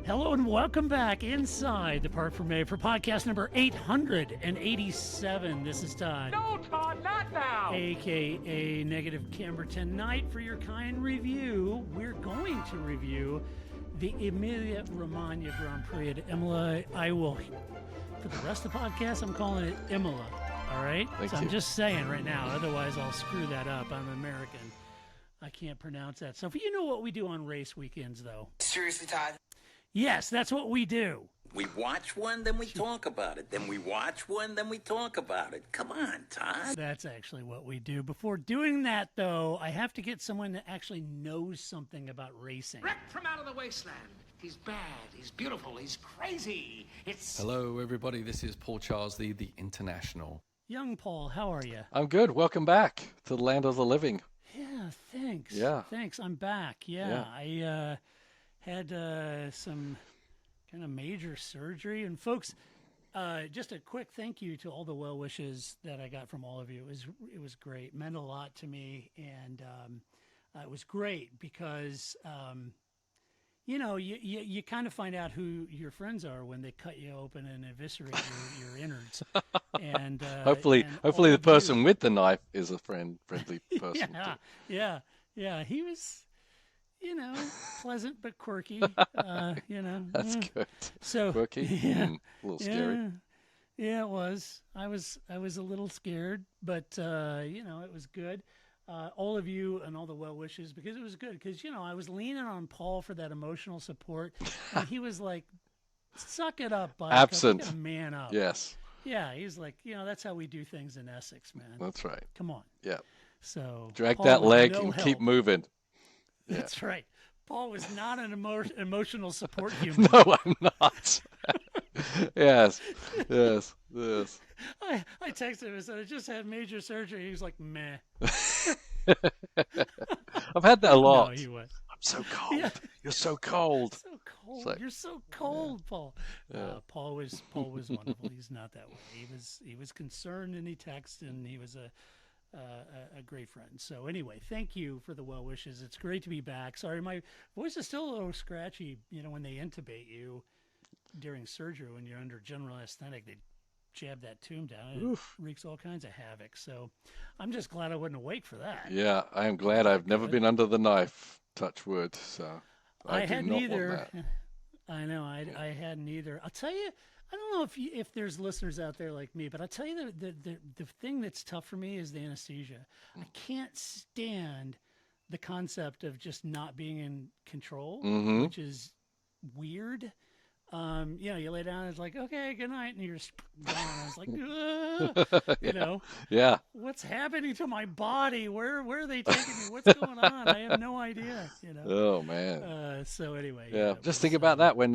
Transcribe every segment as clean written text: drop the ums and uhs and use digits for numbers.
Hello and welcome back inside the Parc Fermé for podcast number 887. This is Todd. No, Todd, not now. AKA Negative Camber. Tonight for your kind review, we're going to review the Emilia Romagna Grand Prix at Imola. I will, for the rest of the podcast, I'm calling it Imola. All right? Thank you. I'm just saying right now, otherwise I'll screw that up. I'm American. I can't pronounce that stuff. You know what we do on race weekends, though. Seriously, Todd? Yes, that's what we do. We watch one, then we talk about it. Then we watch one, then we talk about it. Come on, Todd. That's actually what we do. Before doing that, though, I have to get someone that actually knows something about racing. Wrecked from out of the wasteland. He's bad, he's beautiful, he's crazy. It's... Hello, everybody. This is Paul Charles, the International. Young Paul, how are you? I'm good. Welcome back to the land of the living. Yeah, thanks. Yeah. Thanks. I'm back. Yeah. I had some kind of major surgery. And folks, just a quick thank you to all the well wishes that I got from all of you. It was great. It meant a lot to me. And it was great because, you kind of find out who your friends are when they cut you open and eviscerate your innards. And Hopefully the person with the knife is a friendly person. Yeah. He was, pleasant but quirky. That's good. So Quirky. Yeah, A little scary. Yeah, it was. I was a little scared, but it was good. All of you and all the well wishes, because it was good. Because I was leaning on Paul for that emotional support, and he was like, "Suck it up, bud. Absent. You gotta man up." Yes. Yeah, he's like, that's how we do things in Essex, man. That's right. Come on. Yeah. So Drag Paul that with leg no and help. keep moving. Yeah. That's right. Paul was not an emotional support human. No, I'm not. Yes. I texted him and said, I just had major surgery. He was like, meh. I've had that a lot. No, he was. I'm so cold. Yeah. You're so cold. So cold. like- You're so cold, Paul. Yeah. Paul was wonderful. He's not that way. He was concerned and he texted, and he was a great friend. So anyway, thank you for the well wishes. It's great to be back. Sorry, my voice is still a little scratchy. When they intubate you during surgery, when you're under general anesthetic, they jab that tube down and it wreaks all kinds of havoc. So I'm just glad I wasn't awake for that. Yeah, I am glad I've never been under the knife. Touch wood. So I do hadn't not either. want that. I know. I hadn't either. I'll tell you. I don't know if there's listeners out there like me, but I'll tell you the thing that's tough for me is the anesthesia. I can't stand the concept of just not being in control, which is weird. You lay down and it's like, okay, good night, and you're just gone. I was like, Yeah. what's happening to my body? Where are they taking me? What's going on? I have no idea. Oh man. So anyway. Yeah. Just think about that when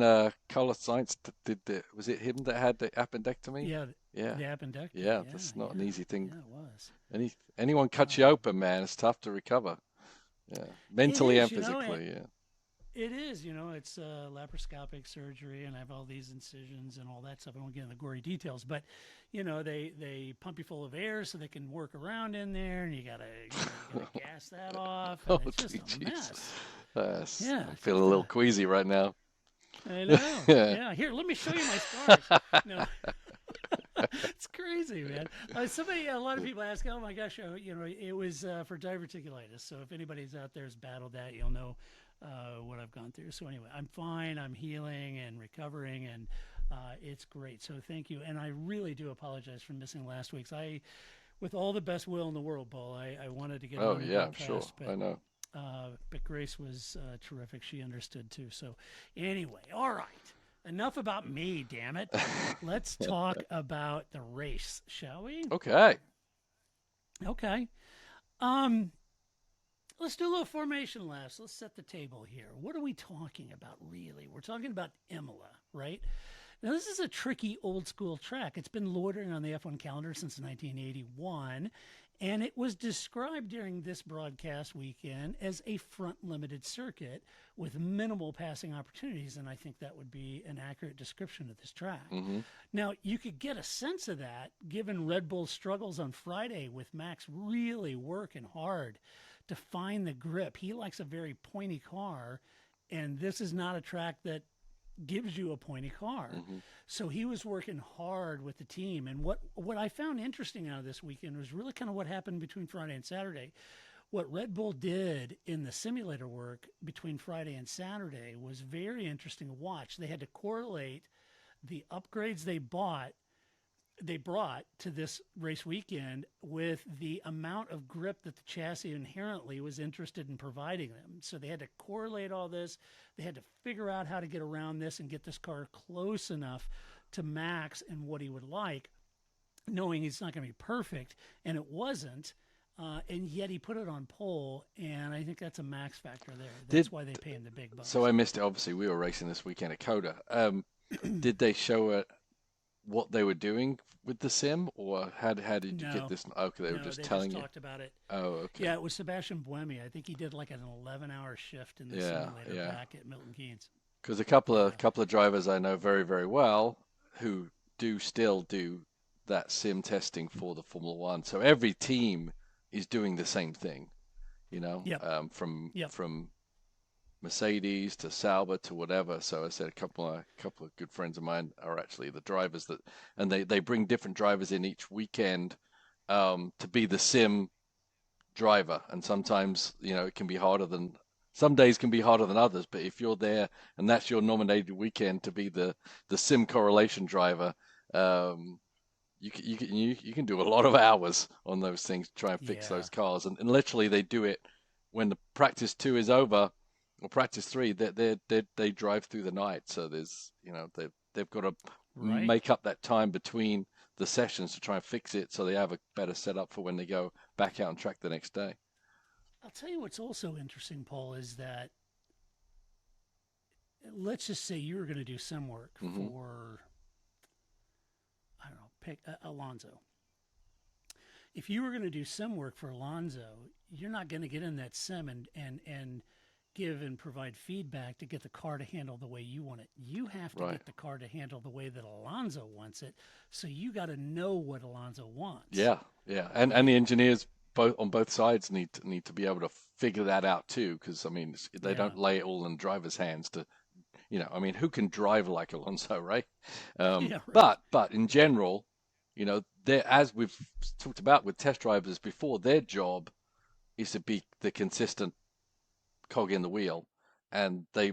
Carlos Sainz did was it him that had the appendectomy? Yeah. Yeah. The appendectomy. Yeah, that's not an easy thing. Yeah, it was. Anyone cuts you open, man, it's tough to recover. Yeah. Mentally and It is, physically, yeah. It is, it's laparoscopic surgery, and I have all these incisions and all that stuff. I won't get into the gory details, but they pump you full of air so they can work around in there, and you gotta gas that off. And it's just a mess. Yeah, I'm feeling a little queasy right now. I know. Yeah. Here, let me show you my scars. No. It's crazy, man. A lot of people ask, oh my gosh, it was for diverticulitis. So if anybody's out there has battled that, you'll know what I've gone through. So anyway, I'm fine. I'm healing and recovering, and it's great. So thank you. And I really do apologize for missing last week's. With all the best will in the world, Paul, I wanted to get on the yeah, podcast, sure. but, I know. But Grace was terrific. She understood too. So anyway, all right. Enough about me, damn it. Let's talk about the race, shall we? Okay. Let's do a little formation laughs. Let's set the table here. What are we talking about, really? We're talking about Imola, right? Now, this is a tricky old-school track. It's been loitering on the F1 calendar since 1981, and it was described during this broadcast weekend as a front-limited circuit with minimal passing opportunities, and I think that would be an accurate description of this track. Now, you could get a sense of that given Red Bull's struggles on Friday with Max really working hard to find the grip. He likes a very pointy car, and this is not a track that gives you a pointy car. So he was working hard with the team. And what I found interesting out of this weekend was really kind of what happened between Friday and Saturday. What Red Bull did in the simulator work between Friday and Saturday was very interesting to watch. They had to correlate the upgrades they brought to this race weekend with the amount of grip that the chassis inherently was interested in providing them. So they had to correlate all this. They had to figure out how to get around this and get this car close enough to Max and what he would like, knowing it's not going to be perfect. And it wasn't. And yet he put it on pole, and I think that's a Max factor there. That's why they pay him the big bucks. So I missed it. Obviously, we were racing this weekend at Coda. Did they show what they were doing with the sim, or how did you get this? Okay, they were just telling you. Talked about it. Oh, okay. Yeah, it was Sebastian Buemi. I think he did like an 11-hour shift in the simulator back at Milton Keynes. Because a couple of drivers I know very, very well who still do that sim testing for the Formula One. So every team is doing the same thing, from Mercedes to Sauber to whatever. So I said a couple of good friends of mine are actually the drivers and they bring different drivers in each weekend to be the sim driver. And sometimes, it can be some days can be harder than others, but if you're there and that's your nominated weekend to be the sim correlation driver, you can do a lot of hours on those things to try and fix those cars. And literally they do it when the practice 2 is over, or practice 3, they drive through the night. So there's, they've got to make up that time between the sessions to try and fix it so they have a better setup for when they go back out on track the next day. I'll tell you what's also interesting, Paul, is that let's just say you were going to do some work for, I don't know, pick Alonso. If you were going to do some work for Alonso, you're not going to get in that sim and give and provide feedback to get the car to handle the way you want it. You have to get the car to handle the way that Alonso wants it. So you got to know what Alonso wants. Yeah. And the engineers on both sides need to be able to figure that out too, because they don't lay it all in drivers' hands to, who can drive like Alonso, right? But in general, as we've talked about with test drivers before, their job is to be the consistent cog in the wheel, and they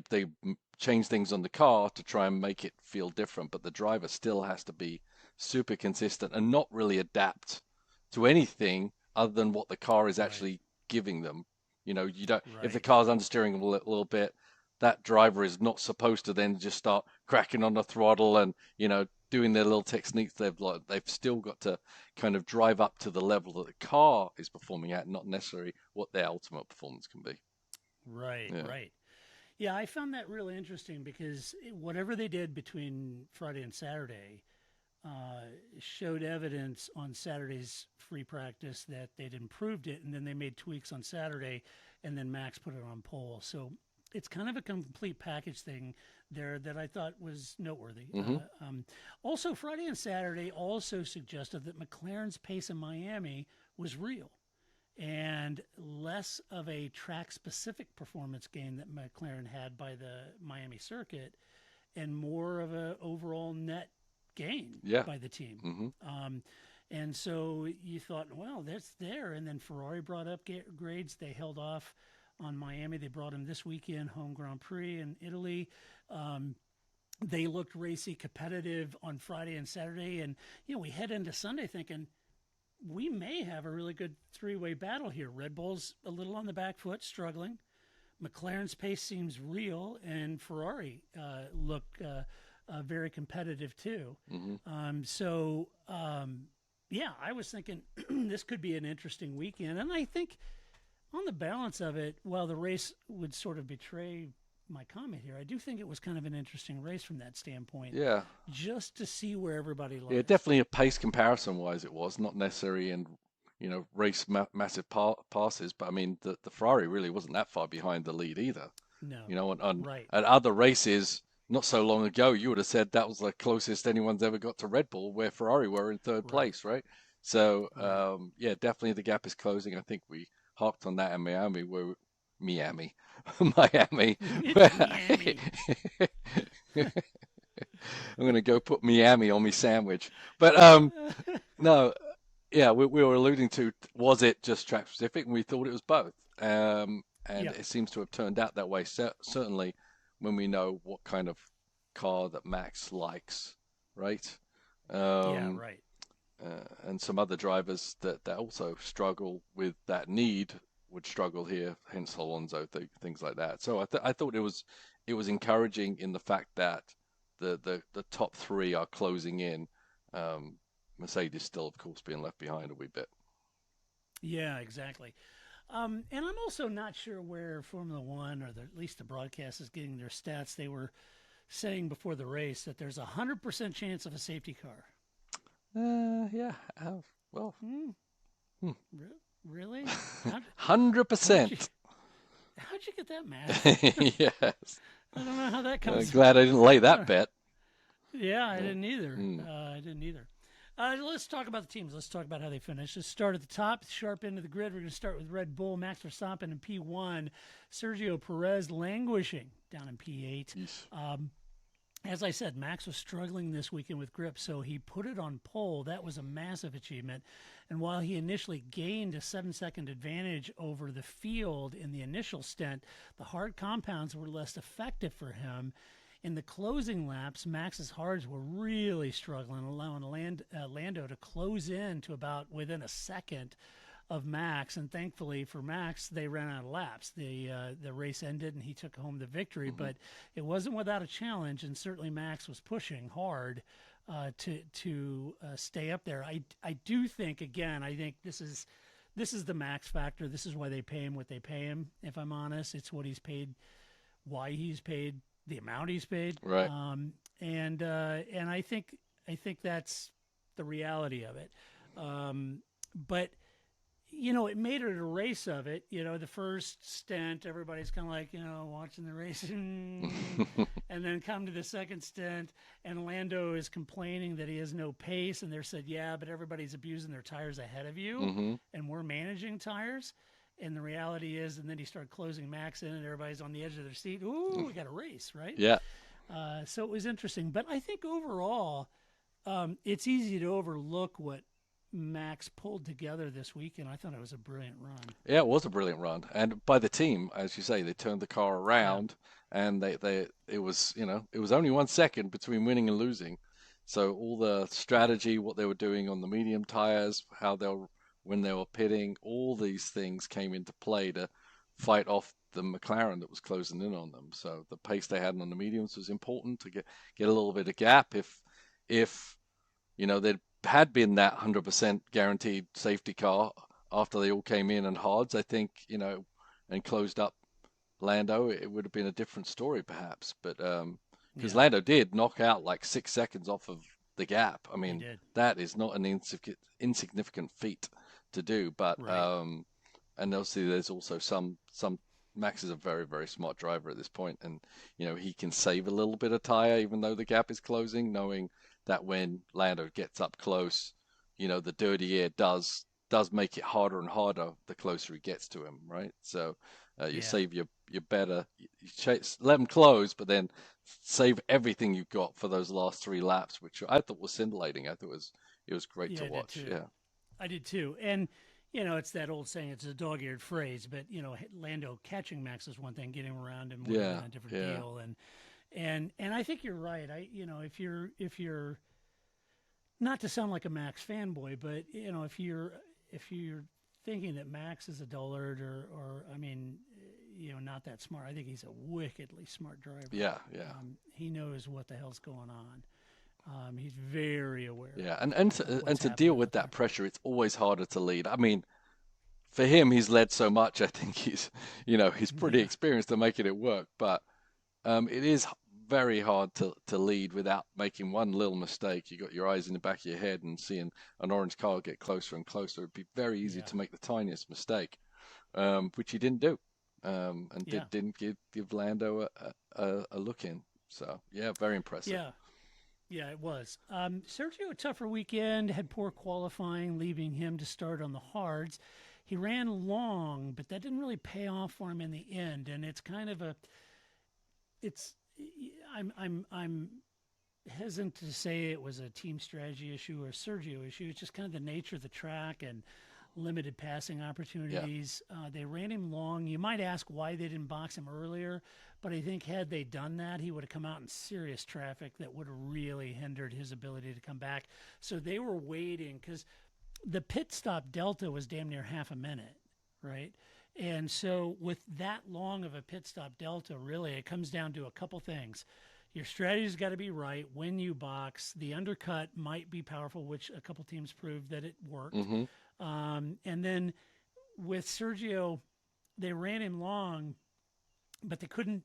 change things on the car to try and make it feel different, but the driver still has to be super consistent and not really adapt to anything other than what the car is actually giving them. You don't if the car's understeering a little bit, that driver is not supposed to then just start cracking on the throttle and doing their little techniques. They've still got to kind of drive up to the level that the car is performing at, not necessarily what their ultimate performance can be. Right. Yeah, I found that really interesting because whatever they did between Friday and Saturday showed evidence on Saturday's free practice that they'd improved it, and then they made tweaks on Saturday, and then Max put it on pole. So it's kind of a complete package thing there that I thought was noteworthy. Also, Friday and Saturday also suggested that McLaren's pace in Miami was real and less of a track-specific performance gain that McLaren had by the Miami circuit and more of an overall net gain by the team. And so you thought, well, that's there. And then Ferrari brought up grades. They held off on Miami. They brought him this weekend, home Grand Prix in Italy. They looked racy, competitive on Friday and Saturday. And, we head into Sunday thinking we may have a really good three-way battle here. Red Bull's a little on the back foot, struggling. McLaren's pace seems real, and Ferrari look very competitive too. I was thinking this could be an interesting weekend. And I think on the balance of it, while the race would sort of betray my comment here, I do think it was kind of an interesting race from that standpoint. Yeah. Just to see where everybody lies. Yeah, definitely a pace comparison-wise it was, not necessarily in, race massive passes, but the Ferrari really wasn't that far behind the lead either. No. At other races not so long ago, you would have said that was the closest anyone's ever got to Red Bull, where Ferrari were in third place, right? So, definitely the gap is closing. I think we harped on that in Miami. Miami. I'm going to go put Miami on my sandwich. But no, yeah, we were alluding to, was it just track specific? And we thought it was both. And Yeah. it seems to have turned out that way. Certainly when we know what kind of car that Max likes, right? Yeah, Um, right. and some other drivers that also struggle with that need would struggle here, hence Alonso, things like that. So I thought it was encouraging in the fact that the top three are closing in. Um, Mercedes still, of course, being left behind a wee bit. Yeah, exactly. And I'm also not sure where Formula One, or at least the broadcast, is getting their stats. They were saying before the race that there's a 100% chance of a safety car. Yeah. Well, Hmm. Really? How'd, how'd you 100%. how'd you get that math? Yes. I don't know how that comes. Glad I didn't lay that Uh, bet. yeah, I didn't either. Mm. I didn't either. Let's talk about the teams. Let's talk about how they finished. Let's start at the top, sharp end of the grid. We're going to start with Red Bull, Max Verstappen in P1, Sergio Perez languishing down in P8. Yeesh. As I said, Max was struggling this weekend with grip, so he put it on pole. That was a massive achievement. And while he initially gained a 7-second advantage over the field in the initial stint, the hard compounds were less effective for him. In the closing laps, Max's hards were really struggling, allowing Lando to close in to about within a second of Max. And thankfully for Max, they ran out of laps. The race ended and he took home the victory, but it wasn't without a challenge. And certainly Max was pushing hard to stay up there. I do think, again, I think this is the Max factor. This is why they pay him what they pay him. If I'm honest, it's what he's paid, why he's paid, the amount he's paid. Right. And I think that's the reality of it. But it made it a race of it. The first stint, everybody's kind of like, watching the race. And then come to the second stint, and Lando is complaining that he has no pace. And they're said, yeah, but everybody's abusing their tires ahead of you. And we're managing tires. And the reality is, and then he started closing Max in, and everybody's on the edge of their seat. Ooh, we got a race, right? Yeah. So it was interesting. But I think overall, it's easy to overlook what Max pulled together this week, and I thought it was a brilliant run. Yeah, it was a brilliant run, and by the team, as you say, they turned the car around, and it was only 1 second between winning and losing, so all the strategy, what they were doing on the medium tires, when they were pitting, all these things came into play to fight off the McLaren that was closing in on them. So the pace they had on the mediums was important to get a little bit of gap. If they'd had been that 100% guaranteed safety car after they all came in and hards, I think, and closed up Lando, it would have been a different story perhaps. But because Lando did knock out like 6 seconds off of the gap. I mean, that is not an insignificant feat to do. But Right. and obviously there's also some Max is a very, very smart driver at this point, and he can save a little bit of tire even though the gap is closing, knowing that when Lando gets up close, the dirty air does make it harder and harder the closer he gets to him, right? So you save your better, let him close, but then save everything you've got for those last 3 laps, which I thought was scintillating. I thought it was great to watch. Yeah, I did too. And it's that old saying, it's a dog-eared phrase, but Lando catching Max is one thing, getting around him more than a different deal. And I think you're right. If you're not to sound like a Max fanboy, but if you're thinking that Max is a dullard or I mean, not that smart, I think he's a wickedly smart driver. Yeah. He knows what the hell's going on. He's very aware. Yeah, and to deal with that pressure, it's always harder to lead. I mean, for him, he's led so much. I think he's pretty experienced at making it work. But it is very hard to lead without making one little mistake. You got your eyes in the back of your head and seeing an orange car get closer and closer. It'd be very easy to make the tiniest mistake, which he didn't do, and didn't give Lando a look in. So yeah, very impressive. Yeah, it was. Sergio, a tougher weekend, had poor qualifying, leaving him to start on the hards. He ran long, but that didn't really pay off for him in the end. And it's kind of I'm hesitant to say it was a team strategy issue or a Sergio issue. It's just kind of the nature of the track and limited passing opportunities. They ran him long. You might ask why they didn't box him earlier, but I think had they done that, he would have come out in serious traffic that would have really hindered his ability to come back. So they were waiting because the pit stop delta was damn near half a minute, right? And so with that long of a pit stop delta, really, it comes down to a couple things. Your strategy's got to be right when you box. The undercut might be powerful, which a couple teams proved that it worked. Mm-hmm. And then with Sergio, they ran him long, but they couldn't.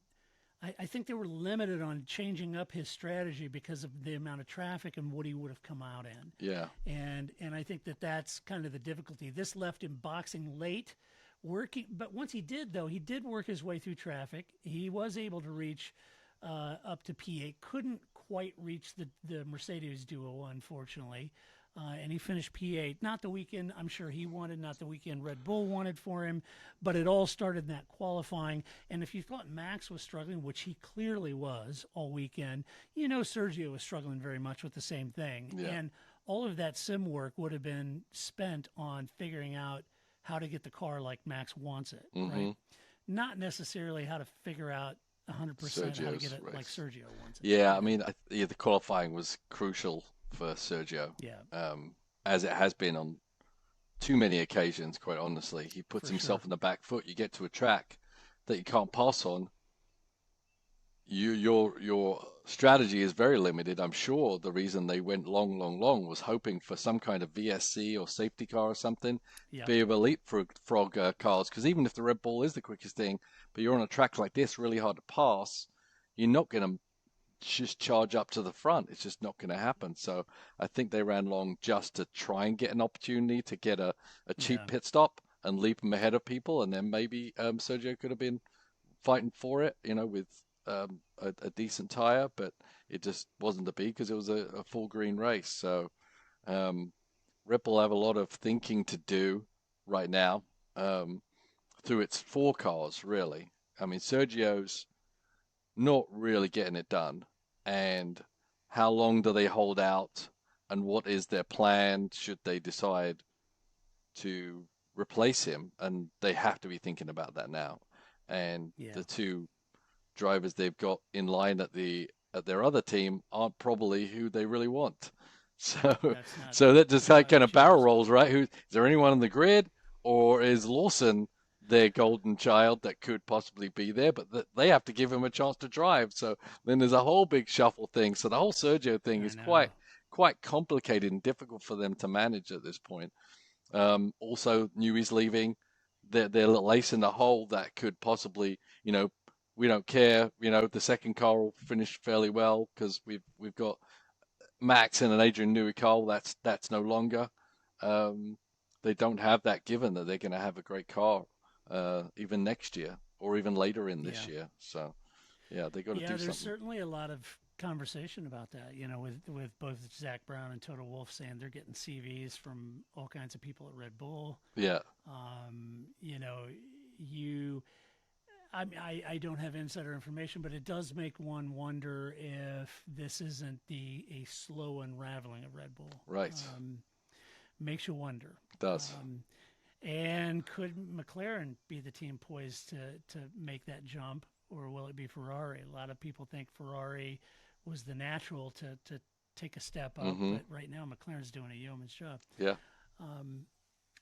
I think they were limited on changing up his strategy because of the amount of traffic and what he would have come out in. Yeah. And I think that's kind of the difficulty. This left him boxing late, working. But once he did, though, he did work his way through traffic. He was able to reach up to P8. Couldn't quite reach the Mercedes duo, unfortunately. And he finished P8. Not the weekend I'm sure he wanted, not the weekend Red Bull wanted for him, but it all started in that qualifying. And if you thought Max was struggling, which he clearly was all weekend, Sergio was struggling very much with the same thing. Yeah. And all of that sim work would have been spent on figuring out how to get the car like Max wants it, right? Not necessarily how to figure out 100% how to Sergio's get it race. like Sergio wants it. Yeah, I mean, the qualifying was crucial for Sergio. Yeah. As it has been on too many occasions, quite honestly. He puts For himself sure. in the back foot. You get to a track that you can't pass on. Your strategy is very limited. I'm sure the reason they went long was hoping for some kind of VSC or safety car or something, Yeah. be able to leapfrog cars. Because even if the Red Bull is the quickest thing, but you're on a track like this, really hard to pass, you're not going to just charge up to the front. It's just not going to happen. So I think they ran long just to try and get an opportunity to get a cheap Yeah. pit stop and leap them ahead of people, and then maybe Sergio could have been fighting for it, with a decent tire, but it just wasn't to be because it was a full green race. So Red Bull have a lot of thinking to do right now through its four cars, really. I mean, Sergio's not really getting it done. And how long do they hold out? And what is their plan should they decide to replace him? And they have to be thinking about that now. And Yeah. the two drivers they've got in line at their other team aren't probably who they really want. So That's not so that just kind of barrel choice. rolls, right? Is there anyone on the grid, or is Lawson their golden child that could possibly be there? But they have to give him a chance to drive. So then there's a whole big shuffle thing. So the whole Sergio thing I is know. quite complicated and difficult for them to manage at this point. Also, Newey's leaving. They're a little ace in the hole that could possibly, we don't care. The second car will finish fairly well because we've got Max and an Adrian Newey car. That's no longer. They don't have that given that they're going to have a great car even next year or even later in this year. So yeah, they got to do there's something. certainly a lot of conversation about that, with both Zach Brown and Toto Wolff saying they're getting CVs from all kinds of people at Red Bull. Yeah. I don't have insider information, but it does make one wonder if this isn't a slow unraveling of Red Bull. Right. Makes you wonder. It does. And could McLaren be the team poised to make that jump, or will it be Ferrari? A lot of people think Ferrari was the natural to take a step up, but right now McLaren's doing a yeoman's job. Yeah.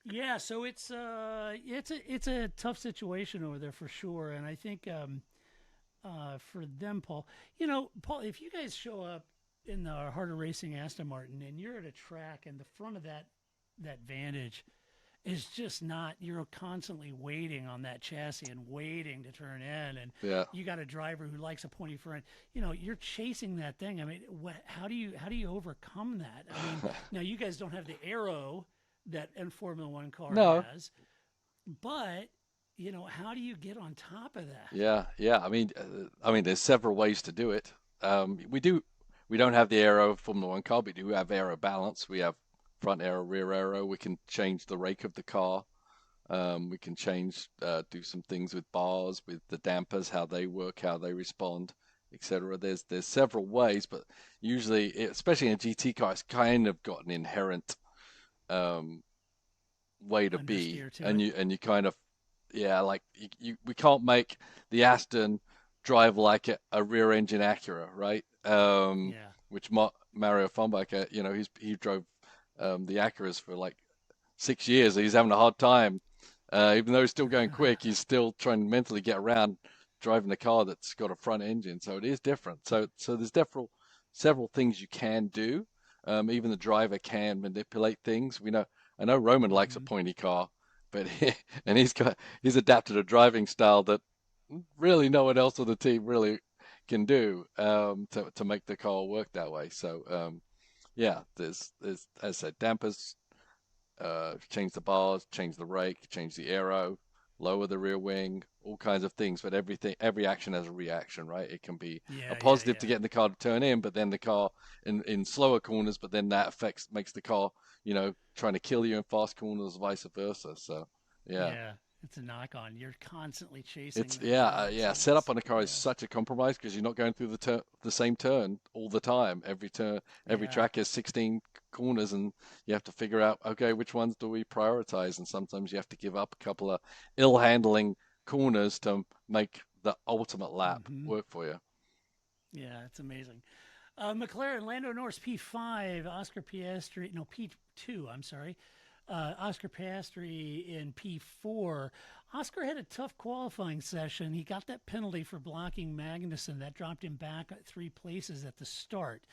Yeah, so it's a tough situation over there for sure, and I think for them, Paul, Paul, if you guys show up in the harder racing Aston Martin and you're at a track and the front of that Vantage is just not, you're constantly waiting on that chassis and waiting to turn in, and you got a driver who likes a pointy front, you're chasing that thing. I mean, how do you overcome that? I mean, now you guys don't have the aero that a Formula One car has, but how do you get on top of that? Yeah. I mean, there's several ways to do it. We don't have the aero Formula One car, but we do have aero balance. We have front aero, rear aero. We can change the rake of the car. We can do some things with bars, with the dampers, how they work, how they respond. etc. There's several ways, but usually, especially in a GT car, it's kind of got an inherent um, way to be, Understeer to and it. you kind of like we can't make the Aston drive like a rear engine Acura, right? Yeah. Which Mario Fumbacher, he drove the Acuras for like 6 years. He's having a hard time, even though he's still going quick. He's still trying to mentally get around driving a car that's got a front engine, so it is different. So there's definitely several things you can do. Even the driver can manipulate things. I know Roman likes a Hmm. pointy car, but and he's adapted a driving style that really no one else on the team really can do to make the car work that way. So yeah, there's as I said, dampers, change the bars, change the rake, change the aero, lower the rear wing, all kinds of things. But every action has a reaction, right? It can be a Yeah, yeah, positive to yeah. getting the car to turn in, but then the car in slower corners, but then that makes the car, trying to kill you in fast corners, vice versa. So yeah. Yeah. It's a knock on. You're constantly chasing It's that yeah, limit. yeah. So Setup it's, on a car is yeah. such a compromise because you're not going through the same turn all the time. Every turn, every Yeah. track has 16 corners, and you have to figure out, okay, which ones do we prioritize? And sometimes you have to give up a couple of ill-handling corners to make the ultimate lap Hmm. work for you. Yeah, it's amazing. McLaren, Lando Norris P5, Oscar Piastri, no, P2, I'm sorry. Oscar Piastri in P4. Oscar had a tough qualifying session. He got that penalty for blocking Magnussen. That dropped him back 3 places at the start.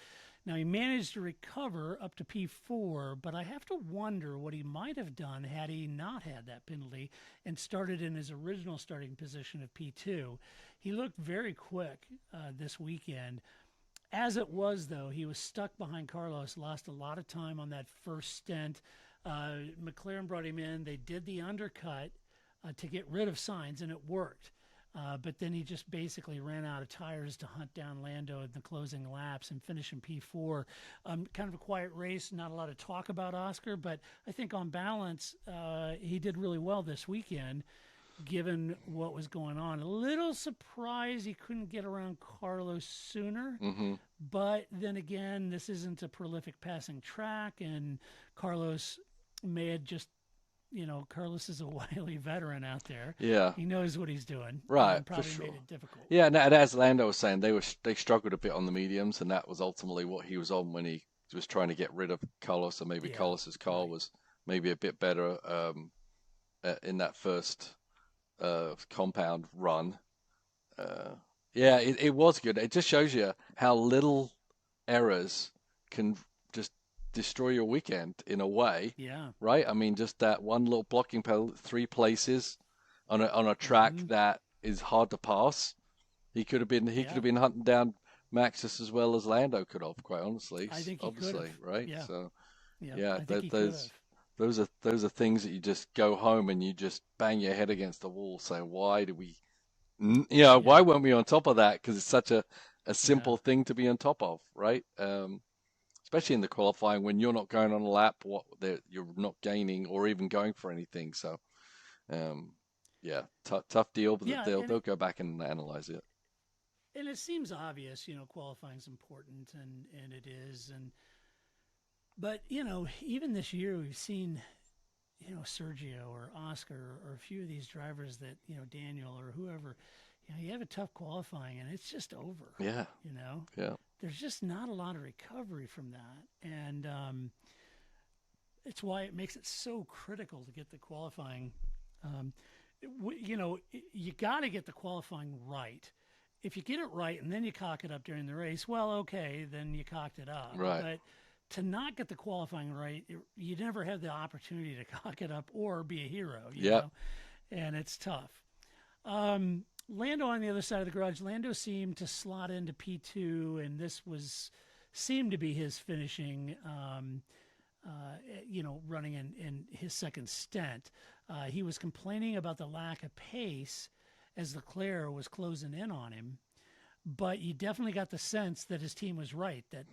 Now, he managed to recover up to P4, but I have to wonder what he might have done had he not had that penalty and started in his original starting position of P2. He looked very quick this weekend. As it was, though, he was stuck behind Carlos, lost a lot of time on that first stint. McLaren brought him in. They did the undercut to get rid of Sainz, and it worked. But then he just basically ran out of tires to hunt down Lando in the closing laps and finish in P4. Kind of a quiet race, not a lot of talk about Oscar, but I think on balance, he did really well this weekend given what was going on. A little surprised he couldn't get around Carlos sooner. Hmm. But then again, this isn't a prolific passing track, and Carlos may have just, Carlos is a wily veteran out there. Yeah, He knows what he's doing, right, and for probably made sure. it difficult. Yeah, and as Lando was saying, they struggled a bit on the mediums, and that was ultimately what he was on when he was trying to get rid of Carlos, and maybe Yeah, Carlos's car right. was maybe a bit better in that first compound run. Uh, yeah, it was good. It just shows you how little errors can just destroy your weekend in a way, Yeah. right? I mean, just that one little blocking pedal, 3 places on a track Hmm. that is hard to pass. He could have Yeah. been hunting down Max just as well as Lando could have, quite honestly, I think he could have. obviously, right? Yeah. So Yeah. yeah, I think he could have. those are things that you just go home and you just bang your head against the wall, saying, why do we, why Yeah. weren't we on top of that? Because it's such a Yeah. simple thing to be on top of, right? Especially in the qualifying when you're not going on a lap, you're not gaining or even going for anything. So um, yeah, tough deal, but Yeah. they'll go back and analyze it. And it seems obvious, qualifying's important, and it is. But even this year we've seen Sergio or Oscar or a few of these drivers that, Daniel or whoever, you have a tough qualifying and it's just over, Yeah, you know. yeah, There's just not a lot of recovery from that. And it's why it makes it so critical to get the qualifying. Um, you got to get the qualifying right. If you get it right and then you cock it up during the race, well, okay, then you cocked it up. right. But to not get the qualifying right, you never have the opportunity to cock it up or be a hero, Yeah, and it's tough. Lando on the other side of the garage, Lando seemed to slot into P2, and this seemed to be his finishing, running in his second stint. He was complaining about the lack of pace as Leclerc was closing in on him. but you definitely got the sense that his team was right, that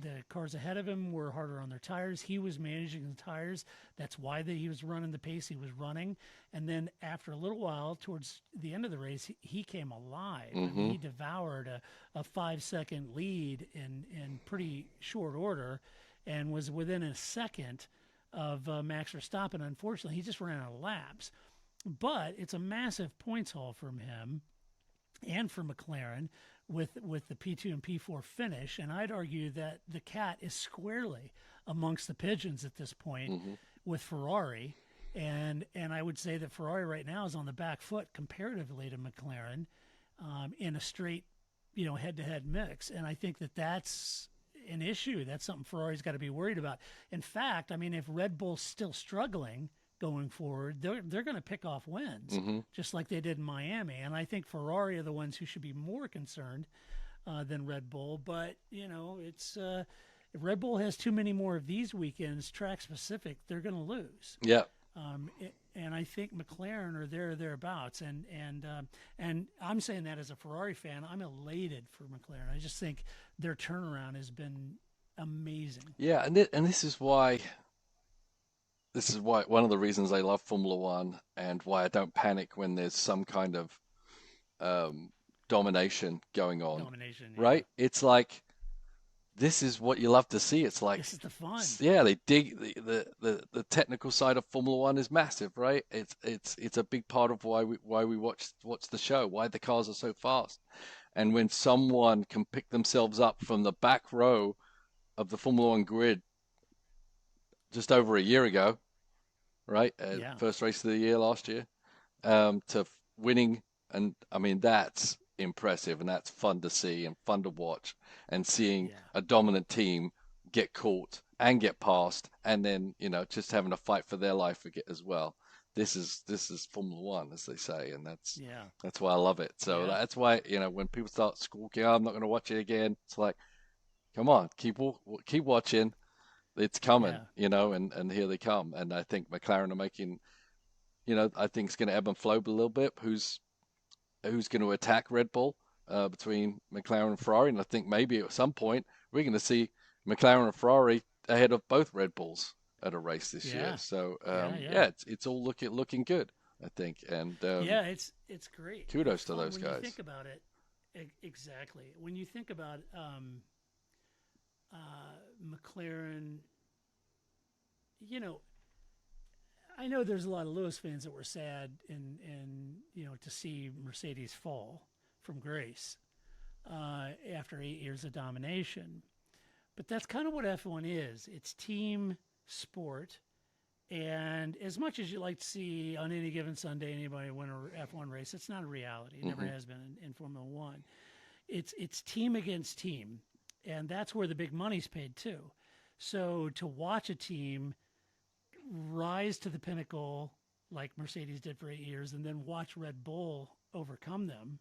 the cars ahead of him were harder on their tires. He was managing the tires. That's why he was running the pace he was running. And then after a little while, towards the end of the race, he came alive. I mean, he devoured a 5-second lead in pretty short order and was within a second of Max Verstappen. Unfortunately, he just ran out of laps. But it's a massive points haul from him and for McLaren with the P2 and P4 finish. And I'd argue that the cat is squarely amongst the pigeons at this point with Ferrari. And I would say that Ferrari right now is on the back foot comparatively to McLaren in a straight, head-to-head mix. And I think that that's an issue. That's something Ferrari's got to be worried about. In fact, I mean, if Red Bull's still struggling going forward, they're going to pick off wins, just like they did in Miami. And I think Ferrari are the ones who should be more concerned than Red Bull. But, it's if Red Bull has too many more of these weekends, track-specific, they're going to lose. Yeah. And I think McLaren are thereabouts. And I'm saying that as a Ferrari fan, I'm elated for McLaren. I just think their turnaround has been amazing. Yeah, and this is why one of the reasons I love Formula One and why I don't panic when there's some kind of domination going on. Right? It's like, this is what you love to see. It's like, this is the fun. Yeah, they dig the technical side of Formula One is massive, right? It's a big part of why we watch the show, why the cars are so fast. And when someone can pick themselves up from the back row of the Formula One grid just over a year ago, right? First race of the year last year, to winning. And I mean, that's impressive and that's fun to see and fun to watch, and seeing a dominant team get caught and get past, and then, just having a fight for their life as well. This is Formula One, as they say, and that's why I love it. So that's why, when people start squawking, I'm not going to watch it again, it's like, come on, keep watching. It's coming, and here they come. And I think McLaren are making, I think it's going to ebb and flow a little bit. Who's going to attack Red Bull between McLaren and Ferrari? And I think maybe at some point we're going to see McLaren and Ferrari ahead of both Red Bulls at a race this year. So it's all looking good, I think. And it's great. Kudos to those guys. When you think about it, exactly. When you think about McLaren, I know there's a lot of Lewis fans that were sad and to see Mercedes fall from grace after 8 years of domination. But that's kind of what F1 is. It's team sport. And as much as you like to see on any given Sunday anybody win a F1 race, it's not a reality. It never has been in Formula One. It's team against team. And that's where the big money's paid too. So to watch a team rise to the pinnacle like Mercedes did for 8 years and then watch Red Bull overcome them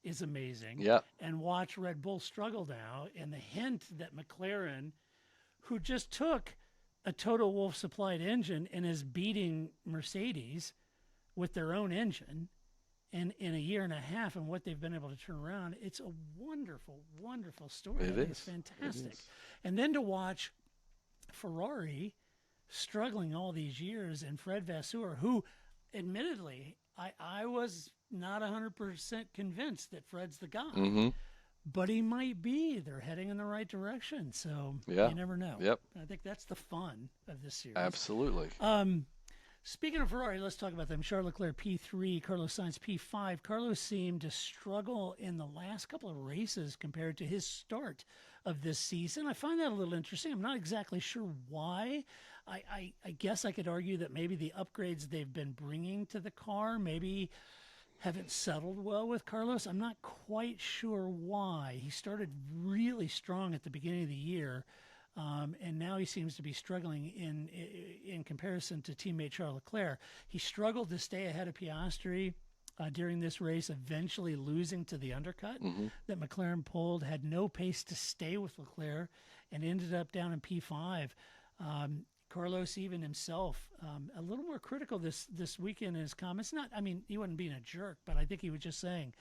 is amazing. Yeah. And watch Red Bull struggle now, and the hint that McLaren, who just took a Toto Wolff supplied engine and is beating Mercedes with their own engine in a year and a half, and what they've been able to turn around, it's a wonderful, wonderful story. It's fantastic. And then to watch Ferrari struggling all these years, and Fred Vasseur, who admittedly I was not 100% convinced that Fred's the guy, but he might be. They're heading in the right direction, so you never know. I think that's the fun of this series. Absolutely. Speaking of Ferrari, let's talk about them. Charles Leclerc P3, Carlos Sainz P5. Carlos seemed to struggle in the last couple of races compared to his start of this season. I find that a little interesting. I'm not exactly sure why. I guess I could argue that maybe the upgrades they've been bringing to the car maybe haven't settled well with Carlos. I'm not quite sure why. He started really strong at the beginning of the year, and now he seems to be struggling in comparison to teammate Charles Leclerc. He struggled to stay ahead of Piastri during this race, eventually losing to the undercut that McLaren pulled, had no pace to stay with Leclerc, and ended up down in P5. Carlos even himself, a little more critical this weekend in his comments. He wasn't being a jerk, but I think he was just saying,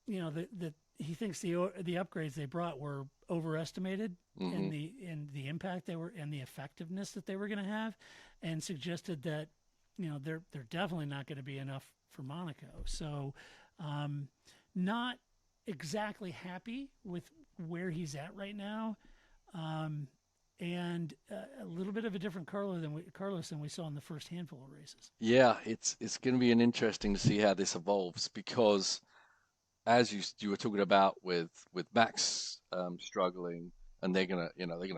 that he thinks the upgrades they brought were overestimated in the impact they were and the effectiveness that they were going to have, and suggested that they're definitely not going to be enough for Monaco. So, not exactly happy with where he's at right now, and a little bit of a different Carlos than we saw in the first handful of races. Yeah, it's going to be interesting to see how this evolves, because as you were talking about with Max struggling, and they're gonna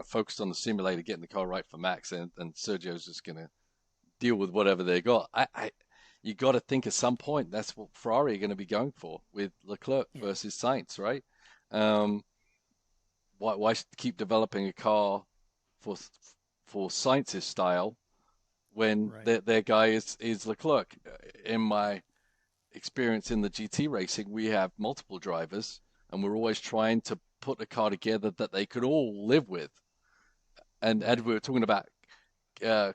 focus on the simulator, getting the car right for Max, and Sergio's just gonna deal with whatever they got. You got to think at some point that's what Ferrari are going to be going for with Leclerc versus Sainz, right? Why keep developing a car for Sainz's style when their guy is Leclerc? In my experience in the GT racing, we have multiple drivers, and we're always trying to put a car together that they could all live with. And we were talking about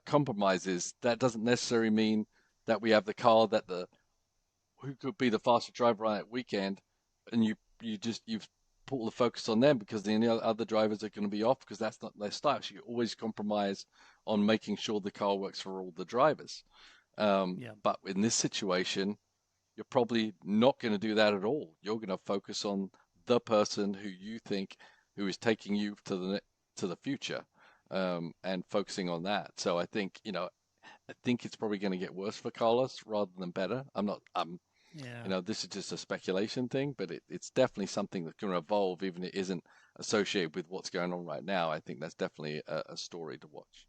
compromises. That doesn't necessarily mean that we have the car that who could be the faster driver on that weekend, and you've put all the focus on them because the other drivers are going to be off because that's not their style. So you always compromise on making sure the car works for all the drivers. But in this situation, you're probably not going to do that at all. You're going to focus on the person who you think who is taking you to the future, and focusing on that. So I think it's probably going to get worse for Carlos rather than better. This is just a speculation thing, but it's definitely something that's going to evolve, even if it isn't associated with what's going on right now. I think that's definitely a story to watch.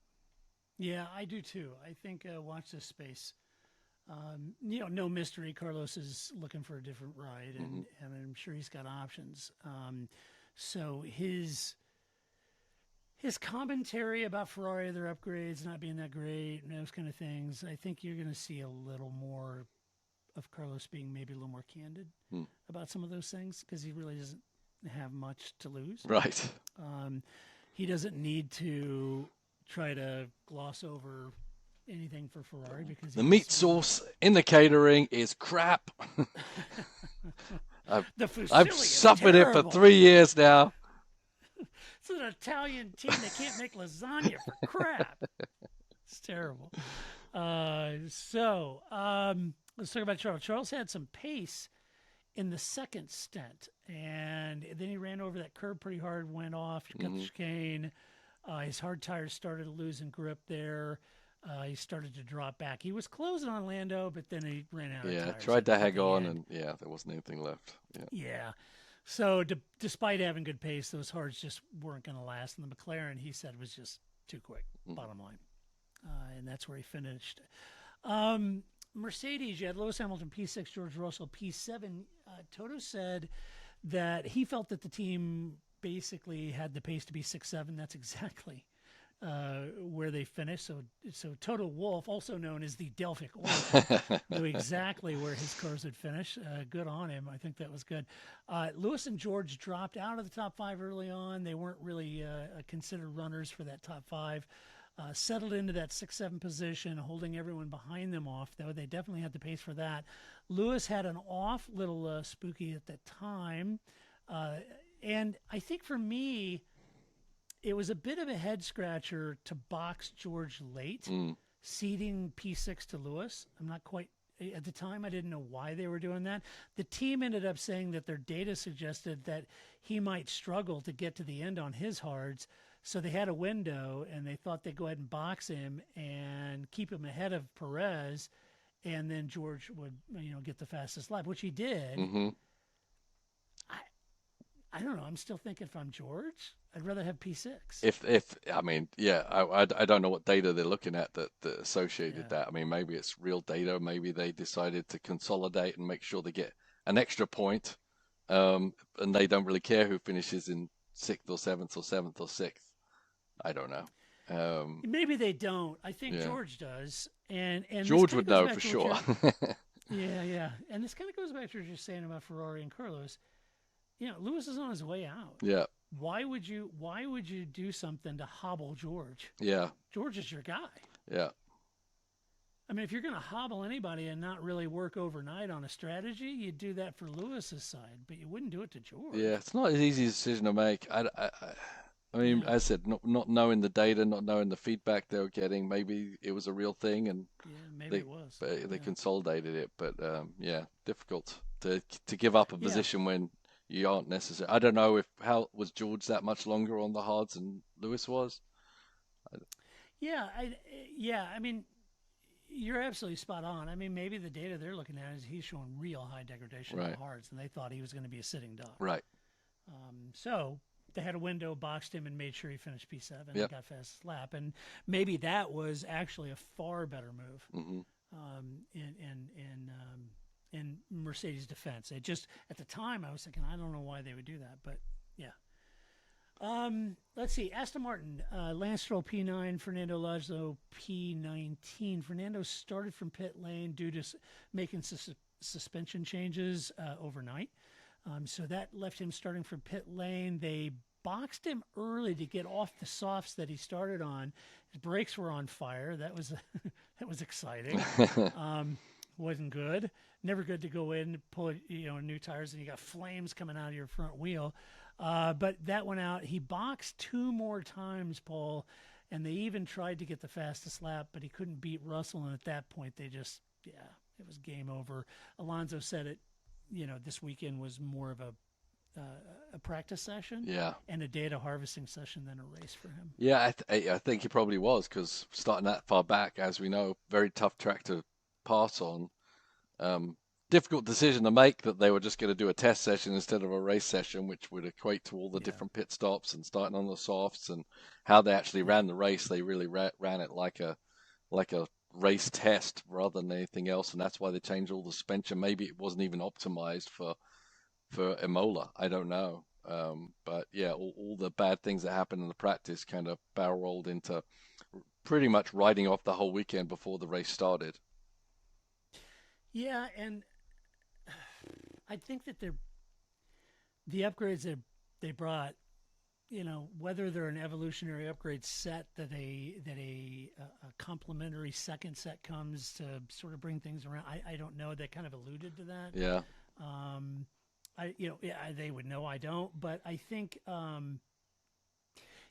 Yeah, I do too. I think watch this space. No mystery. Carlos is looking for a different ride, and I'm sure he's got options. So his commentary about Ferrari, their upgrades not being that great, and those kind of things, I think you're going to see a little more of Carlos being maybe a little more candid about some of those things, because he really doesn't have much to lose. Right. He doesn't need to try to gloss over anything for Ferrari because the meat sauce in the catering is crap. I've suffered it for 3 years now. It's an Italian team that can't make lasagna for crap. It's terrible. Let's talk about Charles. Charles had some pace in the second stint, and then he ran over that curb pretty hard, went off, got the chicane. His hard tires started losing grip there. He started to drop back. He was closing on Lando, but then he ran out of tires. Yeah, tried to hang on, and there wasn't anything left. Yeah. So despite having good pace, those hards just weren't going to last. And the McLaren, he said, was just too quick, bottom line. And that's where he finished. Mercedes, you had Lewis Hamilton, P6, George Russell, P7. Toto said that he felt that the team basically had the pace to be 6-7. That's exactly where they finished. So Toto Wolff, also known as the Delphic Oracle, knew exactly where his cars would finish. Good on him. I think that was good. Lewis and George dropped out of the top 5 early on. They weren't really considered runners for that top 5. Settled into that 6-7 position, holding everyone behind them off, though they definitely had the pace for that. Lewis had an off, little spooky at the time. And I think for me, it was a bit of a head scratcher to box George late, ceding P6 to Lewis. I'm not quite, at the time, I didn't know why they were doing that. The team ended up saying that their data suggested that he might struggle to get to the end on his hards. So they had a window, and they thought they'd go ahead and box him and keep him ahead of Perez, and then George would, get the fastest lap, which he did. I don't know. I'm still thinking if I'm George, I'd rather have P6. I don't know what data they're looking at that associated that. I mean, maybe it's real data. Maybe they decided to consolidate and make sure they get an extra point, and they don't really care who finishes in 6th or 7th or 7th or 6th. I don't know. Maybe they don't. I think George does. And George would know for sure. Yeah. And this kind of goes back to what you're saying about Ferrari and Carlos. Lewis is on his way out. Yeah. Why would you do something to hobble George? Yeah. George is your guy. Yeah. I mean, if you're going to hobble anybody and not really work overnight on a strategy, you'd do that for Lewis's side, but you wouldn't do it to George. Yeah, it's not an easy decision to make. I mean, Yeah. as I said, not knowing the data, not knowing the feedback they were getting, maybe it was a real thing and Yeah, maybe it was. they Yeah. consolidated it. But yeah, difficult to give up a Yeah. position when you aren't necessary. I don't know if how was George that much longer on the hards than Lewis was. Yeah, I mean, you're absolutely spot on. I mean, maybe the data they're looking at is he's showing real high degradation on Right. the hards, and they thought he was going to be a sitting duck. Right. So they had a window, boxed him, and made sure he finished P7 and Yep. got fastest lap. And maybe that was actually a far better move Hmm. in Mercedes' defense. It just at the time I was thinking I don't know why they would do that, but yeah. Let's see. Aston Martin, Lance Stroll P9, Fernando Alonso P19. Fernando started from pit lane due to making suspension changes overnight. So that left him starting from pit lane. They boxed him early to get off the softs that he started on. His brakes were on fire. That was that was exciting. Wasn't good. Never good to go in, pull new tires, and you got flames coming out of your front wheel. But that went out. He boxed 2 more times, Paul, and they even tried to get the fastest lap, but he couldn't beat Russell. And at that point, it was game over. Alonso said it. This weekend was more of a practice session, Yeah. and a data harvesting session than a race for him. Yeah, I think he probably was because starting that far back, as we know, very tough track to pass on. Difficult decision to make that they were just going to do a test session instead of a race session, which would equate to all the different pit stops and starting on the softs and how they actually ran the race. They really ran it like a race test rather than anything else, and that's why they changed all the suspension. Maybe it wasn't even optimized for Imola. I don't know. But yeah, all the bad things that happened in the practice kind of barrel rolled into pretty much riding off the whole weekend before the race started. Yeah, and I think that the upgrades that they brought, whether they're an evolutionary upgrade set that a complementary second set comes to sort of bring things around, I don't know. They kind of alluded to that. Yeah. They would know. I don't, but I think,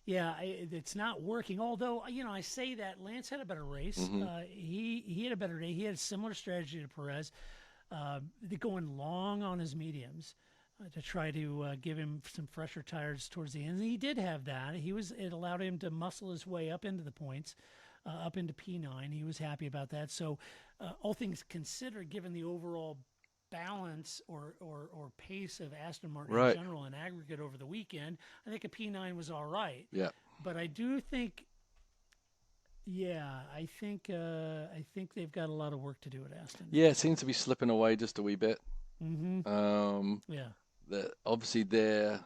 it's not working. Although, I say that Lance had a better race. He had a better day. He had a similar strategy to Perez, going long on his mediums to try to give him some fresher tires towards the end. And he did have that. It allowed him to muscle his way up into the points, up into P9. He was happy about that. So, all things considered, given the overall balance or pace of Aston Martin in general in aggregate over the weekend, I think a P9 was all right. Yeah. But I do think, I think they've got a lot of work to do at Aston. Yeah, it seems to be slipping away just a wee bit. Yeah. Obviously, they're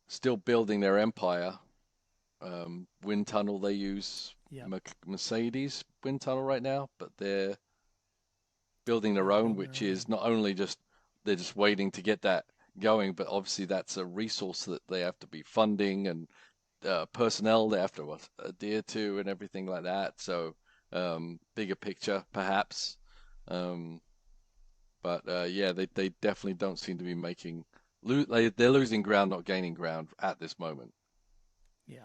still building their empire. Wind tunnel they use Mercedes wind tunnel right now, but they're building their own, which is not only just they're just waiting to get that going, but obviously that's a resource that they have to be funding and personnel they have to adhere to and everything like that. So bigger picture, perhaps. But they definitely don't seem to be making. They're losing ground, not gaining ground at this moment. Yeah.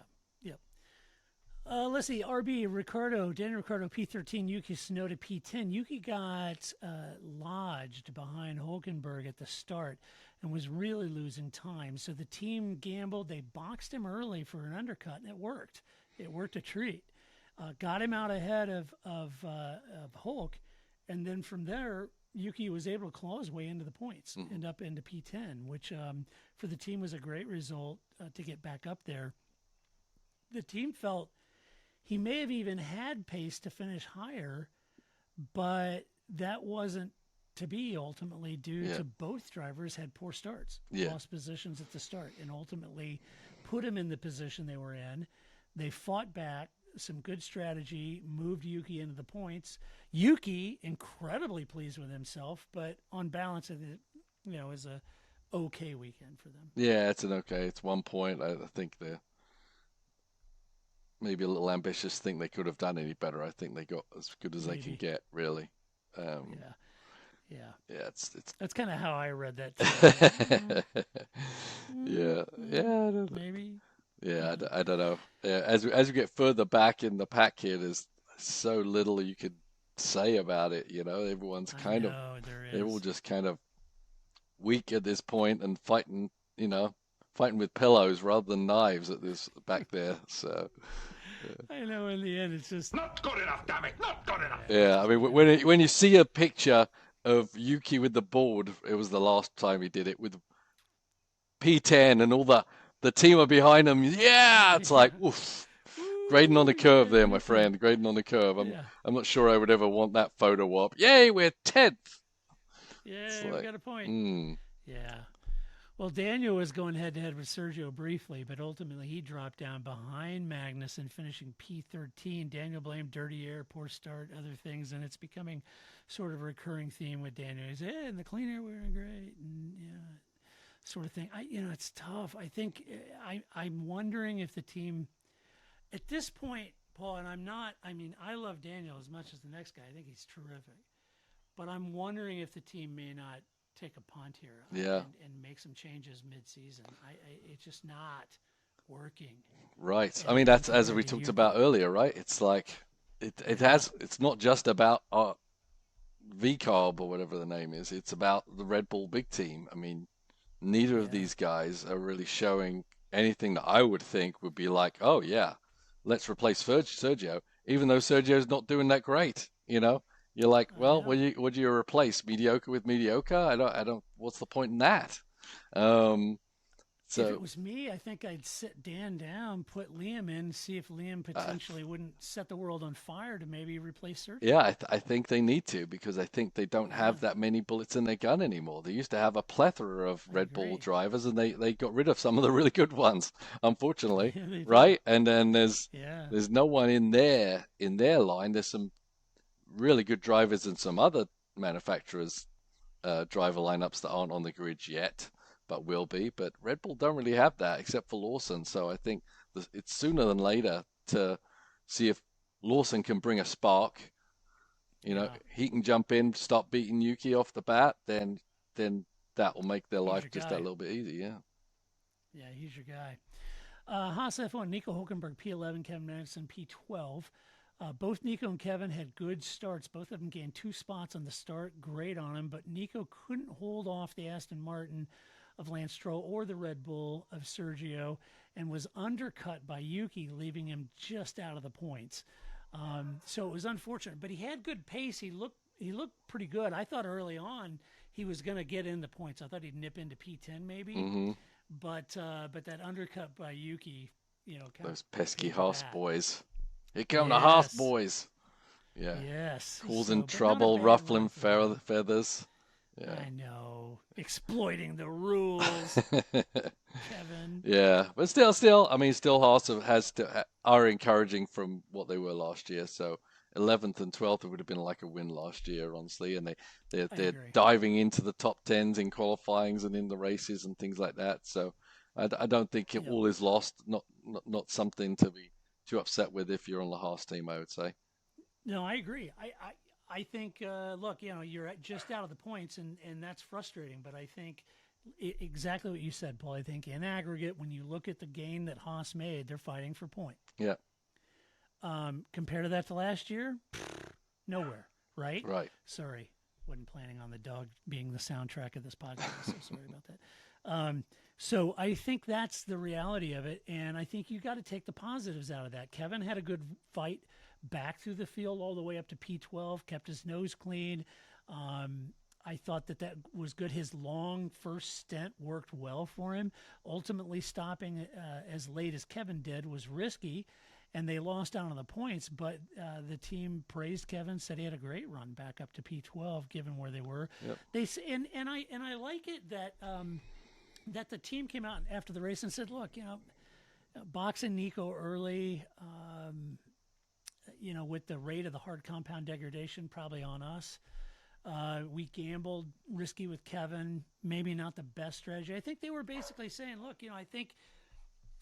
Let's see. Daniel Ricciardo P13, Yuki Tsunoda P10. Yuki got lodged behind Hülkenberg at the start and was really losing time. So the team gambled. They boxed him early for an undercut, and it worked. It worked a treat. Got him out ahead of Hulk, and then from there, Yuki was able to claw his way into the points and up into P10, which for the team was a great result to get back up there. The team felt he may have even had pace to finish higher, but that wasn't to be ultimately due to both drivers had poor starts, lost positions at the start, and ultimately put him in the position they were in. They fought back, some good strategy, moved Yuki into the points. Yuki, incredibly pleased with himself, but on balance, it is a okay weekend for them. Yeah, it's 1 point. I think maybe a little ambitious, think they could have done any better. I think they got as good as they can Maybe. get, really. Yeah. Yeah. Yeah, it's That's kind of how I read that too. I was like, yeah, yeah, I don't, maybe. yeah, Yeah. I don't know. Yeah, as we get further back in the pack here, there's so little you could say about it. Everyone's I kind of know there they're all is. just kind of weak at this point and fighting, fighting with pillows rather than knives at this back there. So I know in the end it's just Not good enough, damn it! Not good enough. yeah, I mean when you see a picture of Yuki with the board, it was the last time he did it with P10 and all the team are behind him. Yeah, it's like oof. Grading on the Ooh, curve yeah, there, my different. friend. Grading on the curve. Yeah. I'm not sure I would ever want that photo op. Yay, we're 10th. It's Yeah, we like, got a point. mm, Yeah. Well, Daniel was going head to head with Sergio briefly, but ultimately he dropped down behind Magnussen, finishing P13. Daniel blamed dirty air, poor start, other things, and it's becoming sort of a recurring theme with Daniel. He's, in the clean air we were great, and sort of thing. It's tough. I think I'm wondering if the team, at this point, Paul, and I'm not. I mean, I love Daniel as much as the next guy. I think he's terrific, but I'm wondering if the team may not take a punt here yeah, and make some changes mid-season. It's just not working. right. I And, mean, and that's as compared we to talked Yuki, about earlier, right? It's like yeah, it's not just about VCarb or whatever the name is. It's about the Red Bull big team. I mean, neither of yeah, these guys are really showing anything that I would think would be like, oh yeah, let's replace Sergio, even though Sergio's not doing that great. You're like, I well, know. what do you replace? Mediocre with mediocre? I don't. What's the point in that? Um, If it so was me, I think I'd sit Dan down, put Liam in, see if Liam uh, potentially wouldn't set the world on fire to maybe replace yeah, Sergio. I think they need to because I think they don't Yeah, have that many bullets in their gun anymore. They used to have a plethora of I Red Bull agree. drivers, and they got rid of some of the really good ones, unfortunately, Yeah, they did. right? And then Yeah, there's no one in their line. There's some really good drivers in some other manufacturers' driver lineups that aren't on the grid yet, but will be. But Red Bull don't really have that except for Lawson. So I think it's sooner than later to see if Lawson can bring a spark. yeah. He can jump in, start beating Yuki off the bat, then that will make their He's life your just that guy. little bit easier. Yeah. Yeah, he's your guy. Haas F1, Nico Hulkenberg P11, Kevin Magnussen P12. Both Nico and Kevin had good starts. Both of them gained 2 spots on the start. Great on him, but Nico couldn't hold off the Aston Martin of Lance Stroll or the Red Bull of Sergio and was undercut by Yuki, leaving him just out of the points. So it was unfortunate, but he had good pace. He looked pretty good. I thought early on he was going to get in the points. I thought he'd nip into P10 maybe, hmm but that undercut by Yuki, kind of Those pesky paid the Haas bat. boys. Here come the Haas Yes, boys. Yeah. yes. Causing So, but not a trouble, bad run ruffling for him. feathers. Yeah. I know, exploiting the rules, Kevin. Yeah, but still, I mean, still Haas are encouraging from what they were last year. So 11th and 12th would have been like a win last year, honestly. And I they're agree. diving into the top tens in qualifyings and in the races and things like that. So I don't think it Yep. all is lost. Not something to be too upset with if you're on the Haas team, I would say. No, I agree. I think, look, you're just out of the points, and that's frustrating. But I think exactly what you said, Paul. I think in aggregate, when you look at the gain that Haas made, they're fighting for point. Yeah, Compare to that to last year, nowhere, right? right. Sorry, wasn't planning on the dog being the soundtrack of this podcast. So sorry about that. So I think that's the reality of it, and I think you got to take the positives out of that. Kevin had a good fight back through the field all the way up to P12, kept his nose clean. I thought that was good. His long first stint worked well for him. Ultimately, stopping as late as Kevin did was risky, and they lost out on the points. But the team praised Kevin, said he had a great run back up to P12, given where they were. Yep. I like it that that the team came out after the race and said, look, boxing Nico early. With the rate of the hard compound degradation probably on us. We gambled risky with Kevin, maybe not the best strategy. I think they were basically saying, look, I think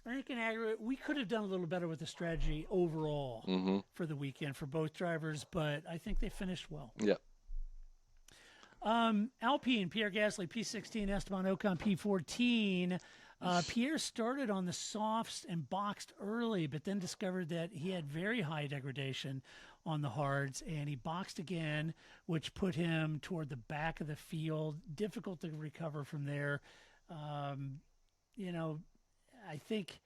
I think in aggregate, we could have done a little better with the strategy overall for the weekend for both drivers, but I think they finished well. Yeah. Alpine, Pierre Gasly, P16, Esteban Ocon, P14. Pierre started on the softs and boxed early, but then discovered that he had very high degradation on the hards, and he boxed again, which put him toward the back of the field. Difficult to recover from there. I think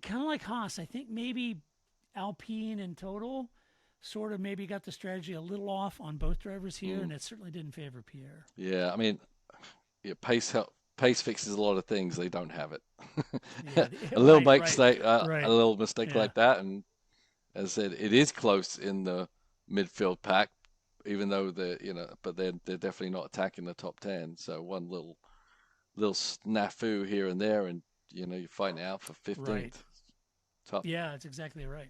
kind of like Haas, I think maybe Alpine in total sort of maybe got the strategy a little off on both drivers here, and it certainly didn't favor Pierre. Yeah, I mean, pace fixes a lot of things. They don't have it. A little mistake like that, and as I said, it is close in the midfield pack, even though but they're definitely not attacking the top 10. So one little snafu here and there, and you're fighting out for 15th. Right. Tough. Yeah, that's exactly right.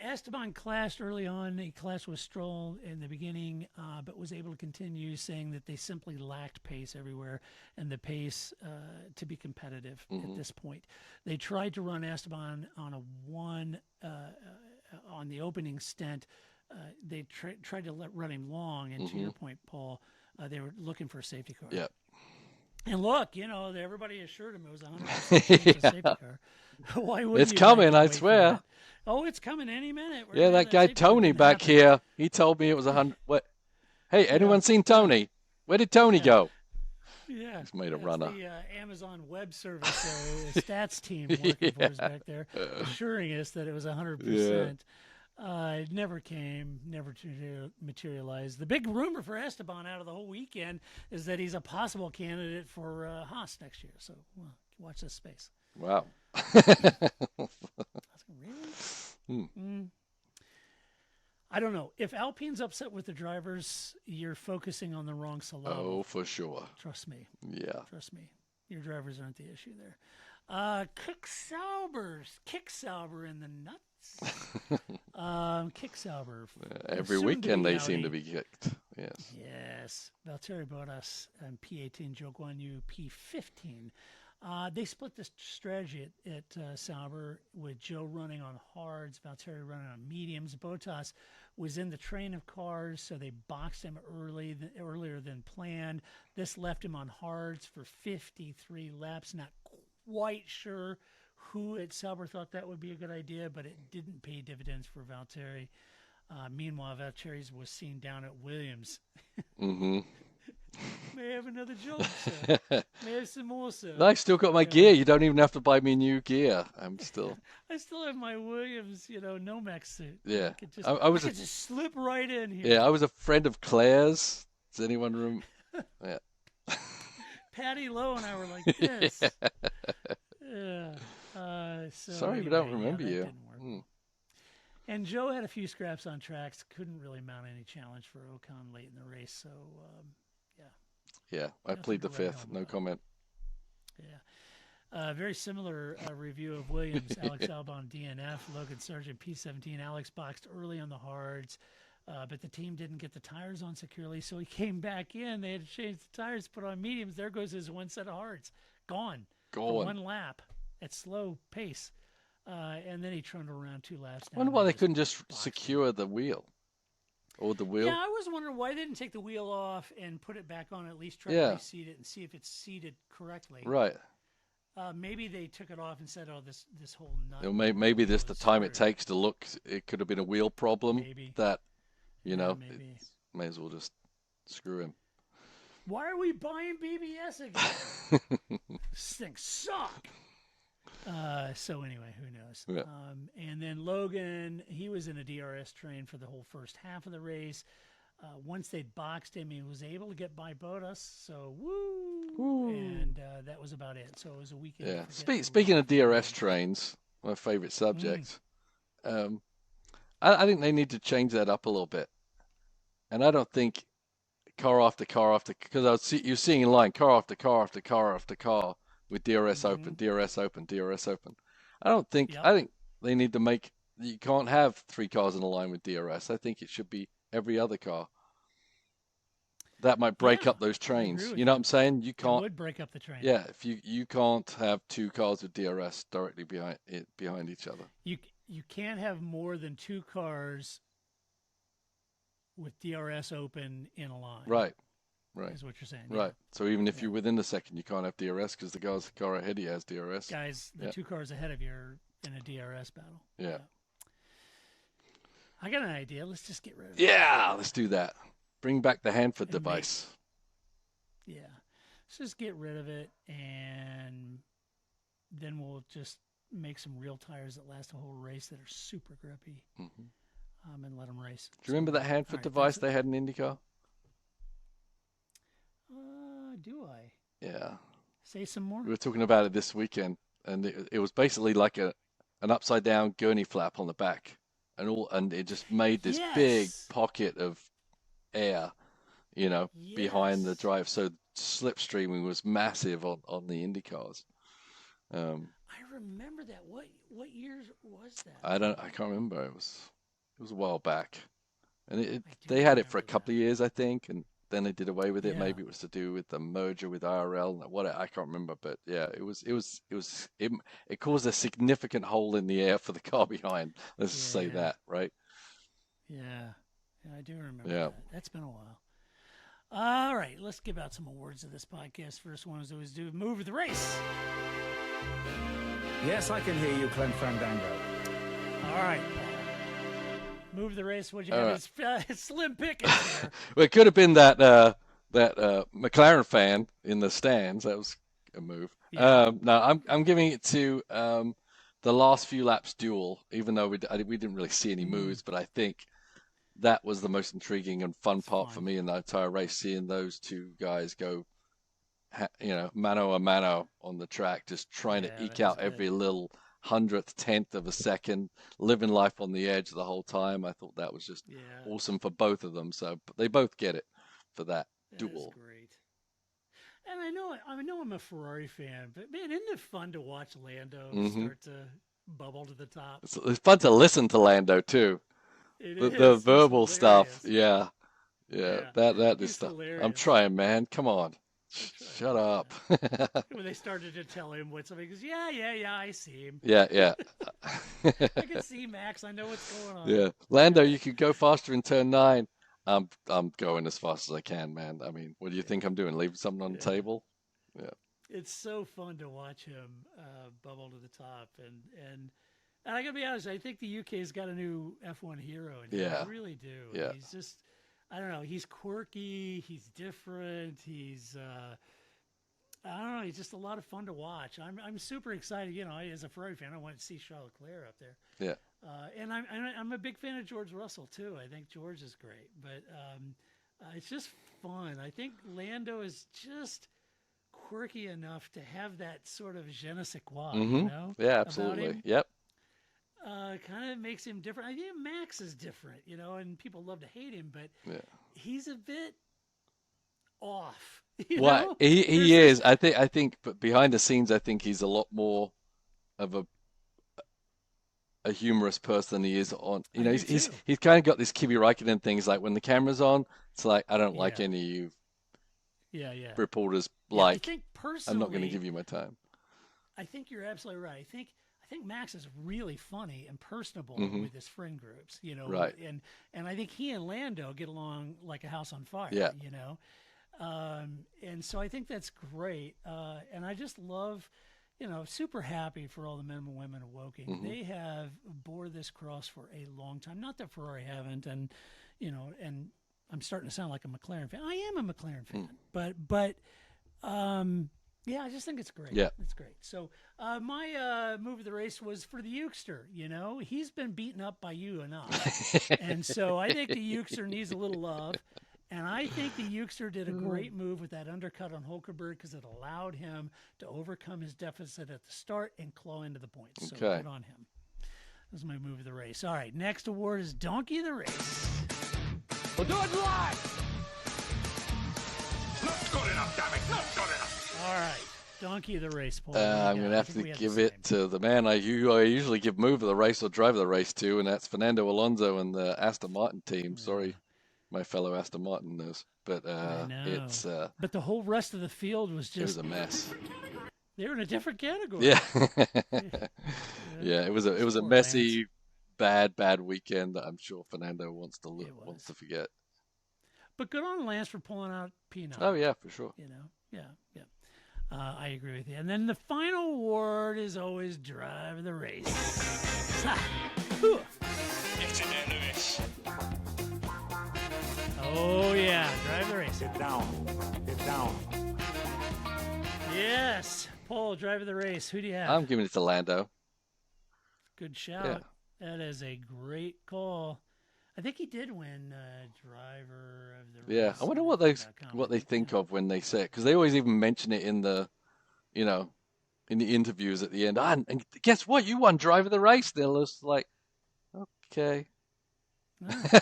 Esteban clashed early on. He clashed with Stroll in the beginning, but was able to continue, saying that they simply lacked pace everywhere and the pace to be competitive at this point. They tried to run Esteban on on the opening stint. They tried to run him long, and to your point, Paul, they were looking for a safety car. Yeah. And look, everybody assured him it was 100% a safety car. Why would it's coming, I swear. Oh, it's coming any minute. Yeah, that guy Tony back here, he told me it was 100. What? Hey, anyone seen Tony? Where did Tony go? Yeah, he's made a runner. The Amazon Web Service stats team working for us back there, assuring us that it was 100%. It never came, never materialized. The big rumor for Esteban out of the whole weekend is that he's a possible candidate for Haas next year. So watch this space. Wow. Really? I don't know. If Alpine's upset with the drivers, you're focusing on the wrong silo. Oh, for sure. Trust me. Yeah. Trust me. Your drivers aren't the issue there. Kick Sauber in the nuts. Kick Sauber. Every weekend they seem to be kicked. Yes. Yes. Valtteri Bottas and P18, Zhou Guanyu P15. They split this strategy at Sauber with Joe running on hards, Valtteri running on mediums. Bottas was in the train of cars, so they boxed him earlier than planned. This left him on hards for 53 laps. Not quite sure who at Sauber thought that would be a good idea, but it didn't pay dividends for Valtteri. Meanwhile, Valtteri was seen down at Williams. May I have another joke, sir? May I have some more, sir? I still got my gear. You don't even have to buy me new gear. I still have my Williams, Nomex suit. Yeah. I could just slip right in here. Yeah, I was a friend of Claire's. Does anyone remember? Yeah. Patty Lowe and I were like this. Sorry, we don't remember you. And Joe had a few scraps on tracks. Couldn't really mount any challenge for Ocon late in the race. So, yeah, I plead the fifth. No comment. Yeah. Very similar review of Williams. Alex Albon DNF. Logan Sargent P17. Alex boxed early on the hards, but the team didn't get the tires on securely, so he came back in. They had to change the tires, put on mediums. There goes his one set of hards. Gone. For one lap at slow pace. And then he trundled around 2 laps. I wonder why they couldn't just secure the wheel. Or the wheel? Yeah, I was wondering why they didn't take the wheel off and put it back on, at least try to reseat it and see if it's seated correctly. Right. Maybe they took it off and said, "Oh, this whole nut." Maybe this the time it takes to look. It could have been a wheel problem. Maybe. That, may as well just screw him. Why are we buying BBS again? This things suck. So anyway, who knows? Yeah. And then Logan, he was in a DRS train for the whole first half of the race. Once they'd boxed him, he was able to get by Bottas. So woo! And that was about it. So it was a weekend. Yeah. Speaking of DRS trains, my favorite subject. I think they need to change that up a little bit. And I don't think car after car after, because you're seeing in line car after car after car after car with DRS open, DRS open, DRS open. I think they need to you can't have 3 cars in a line with DRS. I think it should be every other car. that might break Yeah, up those I agree trains. with You know you. what I'm saying? You It can't. would break up the train. Yeah, if you can't have two cars with DRS directly behind each other. You can't have more than two cars with DRS open in a line. Right. Right. Is what you're saying. Right. So even if Yeah. you're within the second, you can't have DRS because the car ahead of you has DRS. Guys, the Yeah. two cars ahead of you are in a DRS battle. Yeah. I got an idea. Let's just get rid of it. Yeah, let's do that. Bring back the Hanford And device. Yeah. Let's just get rid of it, and then we'll just make some real tires that last a whole race that are super grippy, and let them race. Do you remember that Hanford device they had in IndyCar? Do I? Yeah. Say some more? We were talking about it this weekend, and it was basically like an upside down gurney flap on the back, and it just made this big Yes. pocket of air, behind the Yes. drive. So slipstreaming was massive on the Indy cars. I remember that. What years was that? I can't remember. It was a while back, and do they had it for a remember couple of years, I think, and then they did away with it. Yeah. Maybe it was to do with the merger with IRL and what I can't remember, but yeah, it caused a significant hole in the air for the car behind. Let's just say Yeah. that, right? Yeah, I do remember Yeah. that. That's been a while. All right, let's give out some awards of this podcast. First one is always do Move of the Race. Yes, I can hear you, Clem Fandango. All right, Paul. Move of the Race. What'd you All have? It's slim pickings here. Well, it could have been that McLaren fan in the stands. That was a move. Yeah. No, I'm giving it to the last few laps duel, even though we didn't really see any moves, but I think that was the most intriguing and fun part for me in the entire race, seeing those two guys go, mano a mano on the track, just trying to eke out every little hundredth, tenth of a second, living life on the edge the whole time. I thought that was just awesome for both of them. So they both get it for that duel. That's great. And I know I'm a Ferrari fan, but man, isn't it fun to watch Lando start to bubble to the top? It's fun to listen to Lando too. The verbal stuff. Yeah. That is stuff. hilarious. I'm trying, man. Come on. Shut up. When they started to tell him what somebody goes, yeah, I see him. Yeah. I can see Max. I know what's going on. Yeah. Lando, you could go faster in turn 9. I'm going as fast as I can, man. I mean, what do you think I'm doing? Leaving something on the table? Yeah. It's so fun to watch him bubble to the top, and I gotta be honest. I think the UK's got a new F1 hero, and I really do. Yeah. He's just, I don't know. He's quirky. He's different. He's, I don't know. He's just a lot of fun to watch. I'm super excited. As a Ferrari fan, I want to see Charles Leclerc up there. Yeah. And I'm a big fan of George Russell too. I think George is great, but it's just fun. I think Lando is just quirky enough to have that sort of je ne sais quoi, Yeah, absolutely. Yep. Kind of makes him different. I think Max is different, and people love to hate him, but he's a bit off. Well, he is. I think, but behind the scenes, I think he's a lot more of a humorous person than he is on. He's kind of got this Kimi Räikkönen thing. He's like, when the camera's on, it's like, I don't like any of you. Yeah. Reporters I think personally, I'm not going to give you my time. I think you're absolutely right. I think Max is really funny and personable with his friend groups, Right. And I think he and Lando get along like a house on fire, Yeah. And so I think that's great. And I just love, super happy for all the men and women of Woking. They have bore this cross for a long time. Not that Ferrari haven't, and I'm starting to sound like a McLaren fan. I am a McLaren fan, but yeah, I just think it's great. Yeah. It's great. So my move of the race was for the Ukester. He's been beaten up by you enough. And so I think the Ukester needs a little love. And I think the Ukester did a great move with that undercut on Hulkenberg because it allowed him to overcome his deficit at the start and claw into the points. So Okay. good on him. That was my move of the race. All right, next award is Donkey of the Race. We'll do it live! Not good enough, damn it! Not good enough! All right, Donkey of the Race, Paul. I'm going to have to give it to the man I usually give move of the race or driver of the race to, and that's Fernando Alonso and the Aston Martin team. Sorry. my fellow Aston Martin knows. But I know. it's but the whole rest of the field was it was just a mess. they were in a different category. Yeah, yeah. It was a Poor messy, bad weekend that I'm sure Fernando wants It wants was. to forget. But good on Lance for pulling out P9. Oh yeah, for sure. Yeah. I agree with you. And then the final award is always drive the race. Whew. Oh yeah, drive the race. Get down. Get down. Yes, Paul, drive the race. Who do you have? I'm giving it to Lando. Good shout. Yeah. That is a great call. I think he did win driver of the race. Yeah, I wonder what they think of when they say it, because they always even mention it in the, in the interviews at the end. Ah, and guess what? You won driver of the race. They're just like, okay. Oh,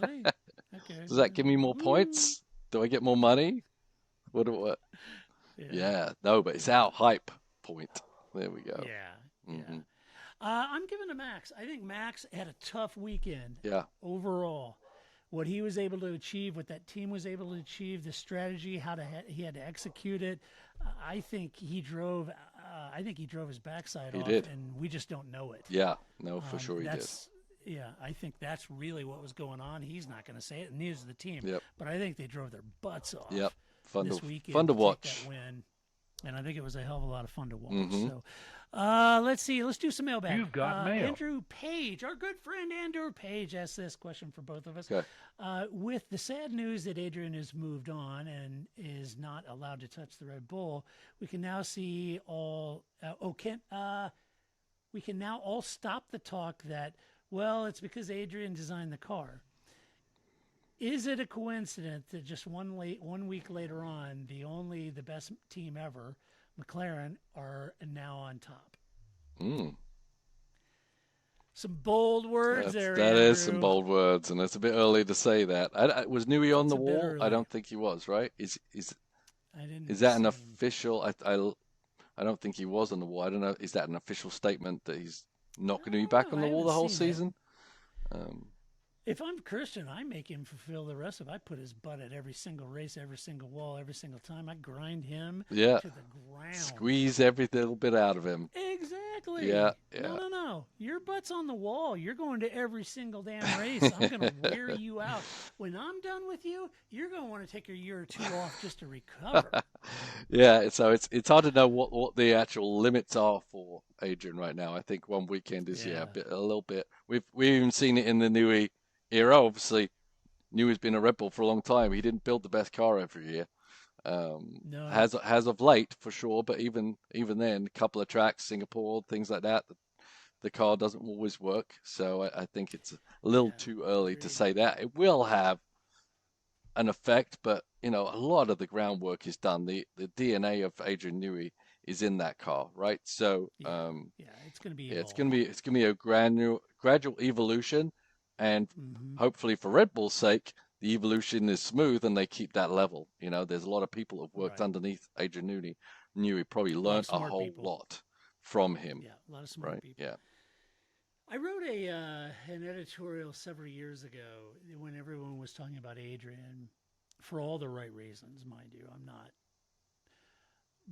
really? Okay. Does that give me more points? Do I get more money? What? Yeah, no, but it's our hype point. There we go. Yeah. Mm-hmm. I'm giving to Max. I think Max had a tough weekend. Yeah. Overall, what he was able to achieve, what that team was able to achieve, the strategy, he had to execute it. I think he drove. I think he drove his backside off, did. and we just don't know it. Yeah, no, for sure he did. Yeah, I think that's really what was going on. He's not going to say it, and neither is the team. Yep. But I think they drove their butts off. Yep. This weekend fun to take watch. that win, and I think it was a hell of a lot of fun to watch. Mm-hmm. So, let's see. Let's do some mailbag. You've got mail. Andrew Page, our good friend Andrew Page, asked this question for both of us. Okay. With the sad news that Adrian has moved on and is not allowed to touch the Red Bull, we can now see all. We can now all stop the talk that, well, it's because Adrian designed the car. Is it a coincidence that just 1 week later on, the best team ever, McLaren, are now on top? Some bold words there. That is Andrew. some bold words, and it's a bit early to say that. Was Newey on the a bit wall? early. I don't think he was. Right? Is I didn't that an see- official? I don't think he was on the wall. I don't know. Is that an official statement that he's not going to be back on the I wall the haven't whole seen it. season? If I'm Christian, I make him fulfill the rest of it. I put his butt at every single race, every single wall, every single time. I grind him Yeah. to the ground. Squeeze every little bit out of him. Exactly. Yeah. No. Your butt's on the wall. You're going to every single damn race. I'm going to wear you out. When I'm done with you, you're going to want to take a year or two off just to recover. Yeah, so it's hard to know what the actual limits are for Adrian right now. I think 1 weekend is a little bit. We've even seen it in the Newey era. Obviously, Newey's been a Red Bull for a long time. He didn't build the best car every year. No. Has of late for sure, but even then, a couple of tracks, Singapore, things like that, the car doesn't always work. So I think it's a little too early to say that. It will have an effect, but a lot of the groundwork is done. The DNA of Adrian Newey is in that car, right? So it's going to be. it's going to be a gradual evolution, and hopefully for Red Bull's sake, the evolution is smooth and they keep that level. There's a lot of people who've worked underneath Adrian Newey probably learned a whole lot from him. Yeah, a lot of smart right? people. Yeah. I wrote an editorial several years ago when everyone was talking about Adrian, for all the right reasons, mind you. I'm not.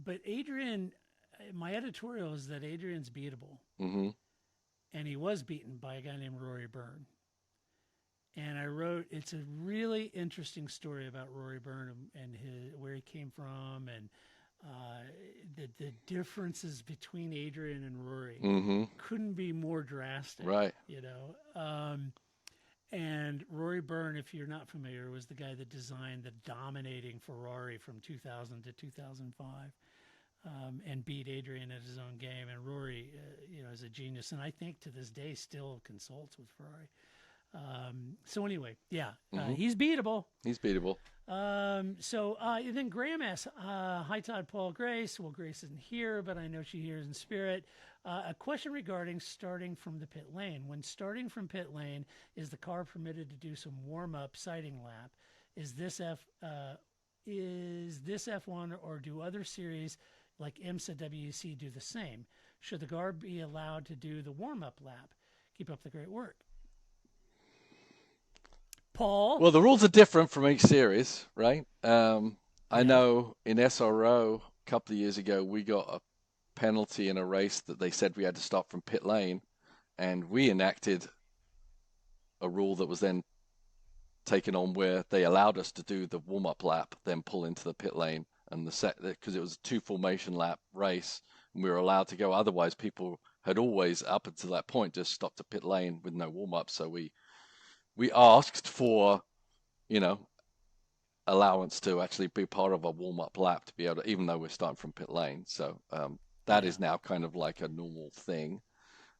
But Adrian, my editorial is that Adrian's beatable. Mm-hmm. And he was beaten by a guy named Rory Byrne. And I wrote, it's a really interesting story about Rory Byrne and where he came from, and the differences between Adrian and Rory couldn't be more drastic. Right. And Rory Byrne, if you're not familiar, was the guy that designed the dominating Ferrari from 2000 to 2005. And beat Adrian at his own game. And Rory, is a genius, and I think to this day still consults with Ferrari. So anyway, he's beatable. He's beatable. So then Graham asks, hi Todd, Paul, Grace. Well, Grace isn't here, but I know she hears in spirit. A question regarding starting from the pit lane. When starting from pit lane, is the car permitted to do some warm-up sighting lap? Is this F1 or do other series like IMSA WEC do the same? Should the car be allowed to do the warm-up lap? Keep up the great work. Paul? Well, the rules are different from each series, right? I know in SRO a couple of years ago, we got a penalty in a race that they said we had to stop from pit lane, and we enacted a rule that was then taken on where they allowed us to do the warm-up lap, then pull into the pit lane, and because it was a 2 formation lap race, and we were allowed to go. Otherwise, people had always, up until that point, just stopped at pit lane with no warm-up. So we asked for, allowance to actually be part of a warm-up lap to be able to, even though we're starting from pit lane. So that is now kind of like a normal thing.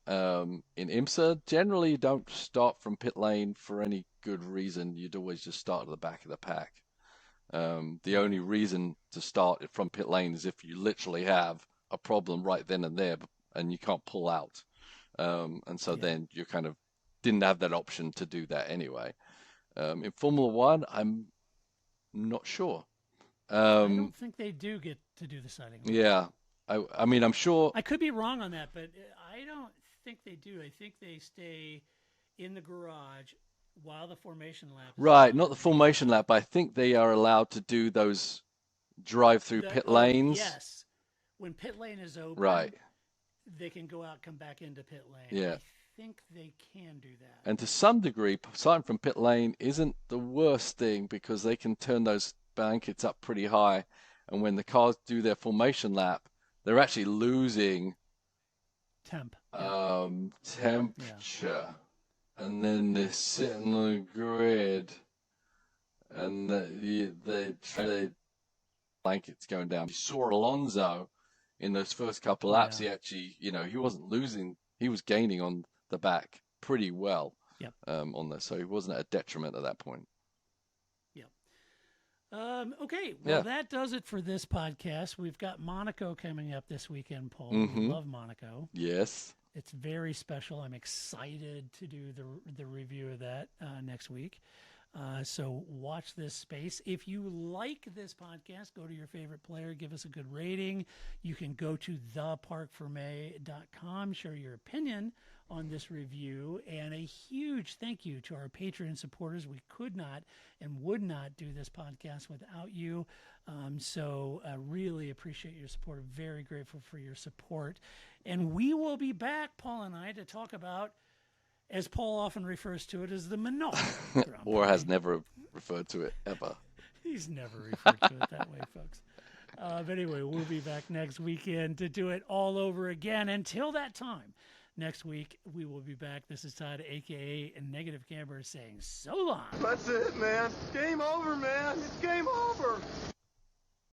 In IMSA, generally you don't start from pit lane for any good reason. You'd always just start at the back of the pack. The only reason to start from pit lane is if you literally have a problem right then and there and you can't pull out. And so then you kind of didn't have that option to do that anyway. In Formula One, I'm not sure. I don't think they do get to do the sighting. Yeah. I mean, I'm sure. I could be wrong on that, but I don't think they do. I think they stay in the garage while the formation lap. Right, not the formation lap, but I think they are allowed to do those drive-through pit lanes. Yes. When pit lane is open, right, they can go out, come back into pit lane. Yeah. I think they can do that. And to some degree, starting from pit lane isn't the worst thing because they can turn those blankets up pretty high. And when the cars do their formation lap, they're actually losing temperature. Yeah. And then they sit on the grid and the blankets going down. You saw Alonso in those first couple laps. He actually, he wasn't losing. He was gaining on the back pretty well on this. So he wasn't at a detriment at that point. Okay, well, that does it for this podcast. We've got Monaco coming up this weekend, Paul. We love Monaco. Yes. It's very special. I'm excited to do the review of that next week. So watch this space. If you like this podcast, go to your favorite player, give us a good rating. You can go to theparcfermé.com, share your opinion on this review, and a huge thank you to our Patreon supporters. We could not and would not do this podcast without you. So I really appreciate your support. Very grateful for your support. And we will be back, Paul and I, to talk about, as Paul often refers to it, as the Monaco Grand Prix. Or has never referred to it ever. He's never referred to it that way, folks. But anyway, we'll be back next weekend to do it all over again. Until that time, next week, we will be back. This is Todd, a.k.a. Negative Camber, saying so long. That's it, man. Game over, man. It's game over.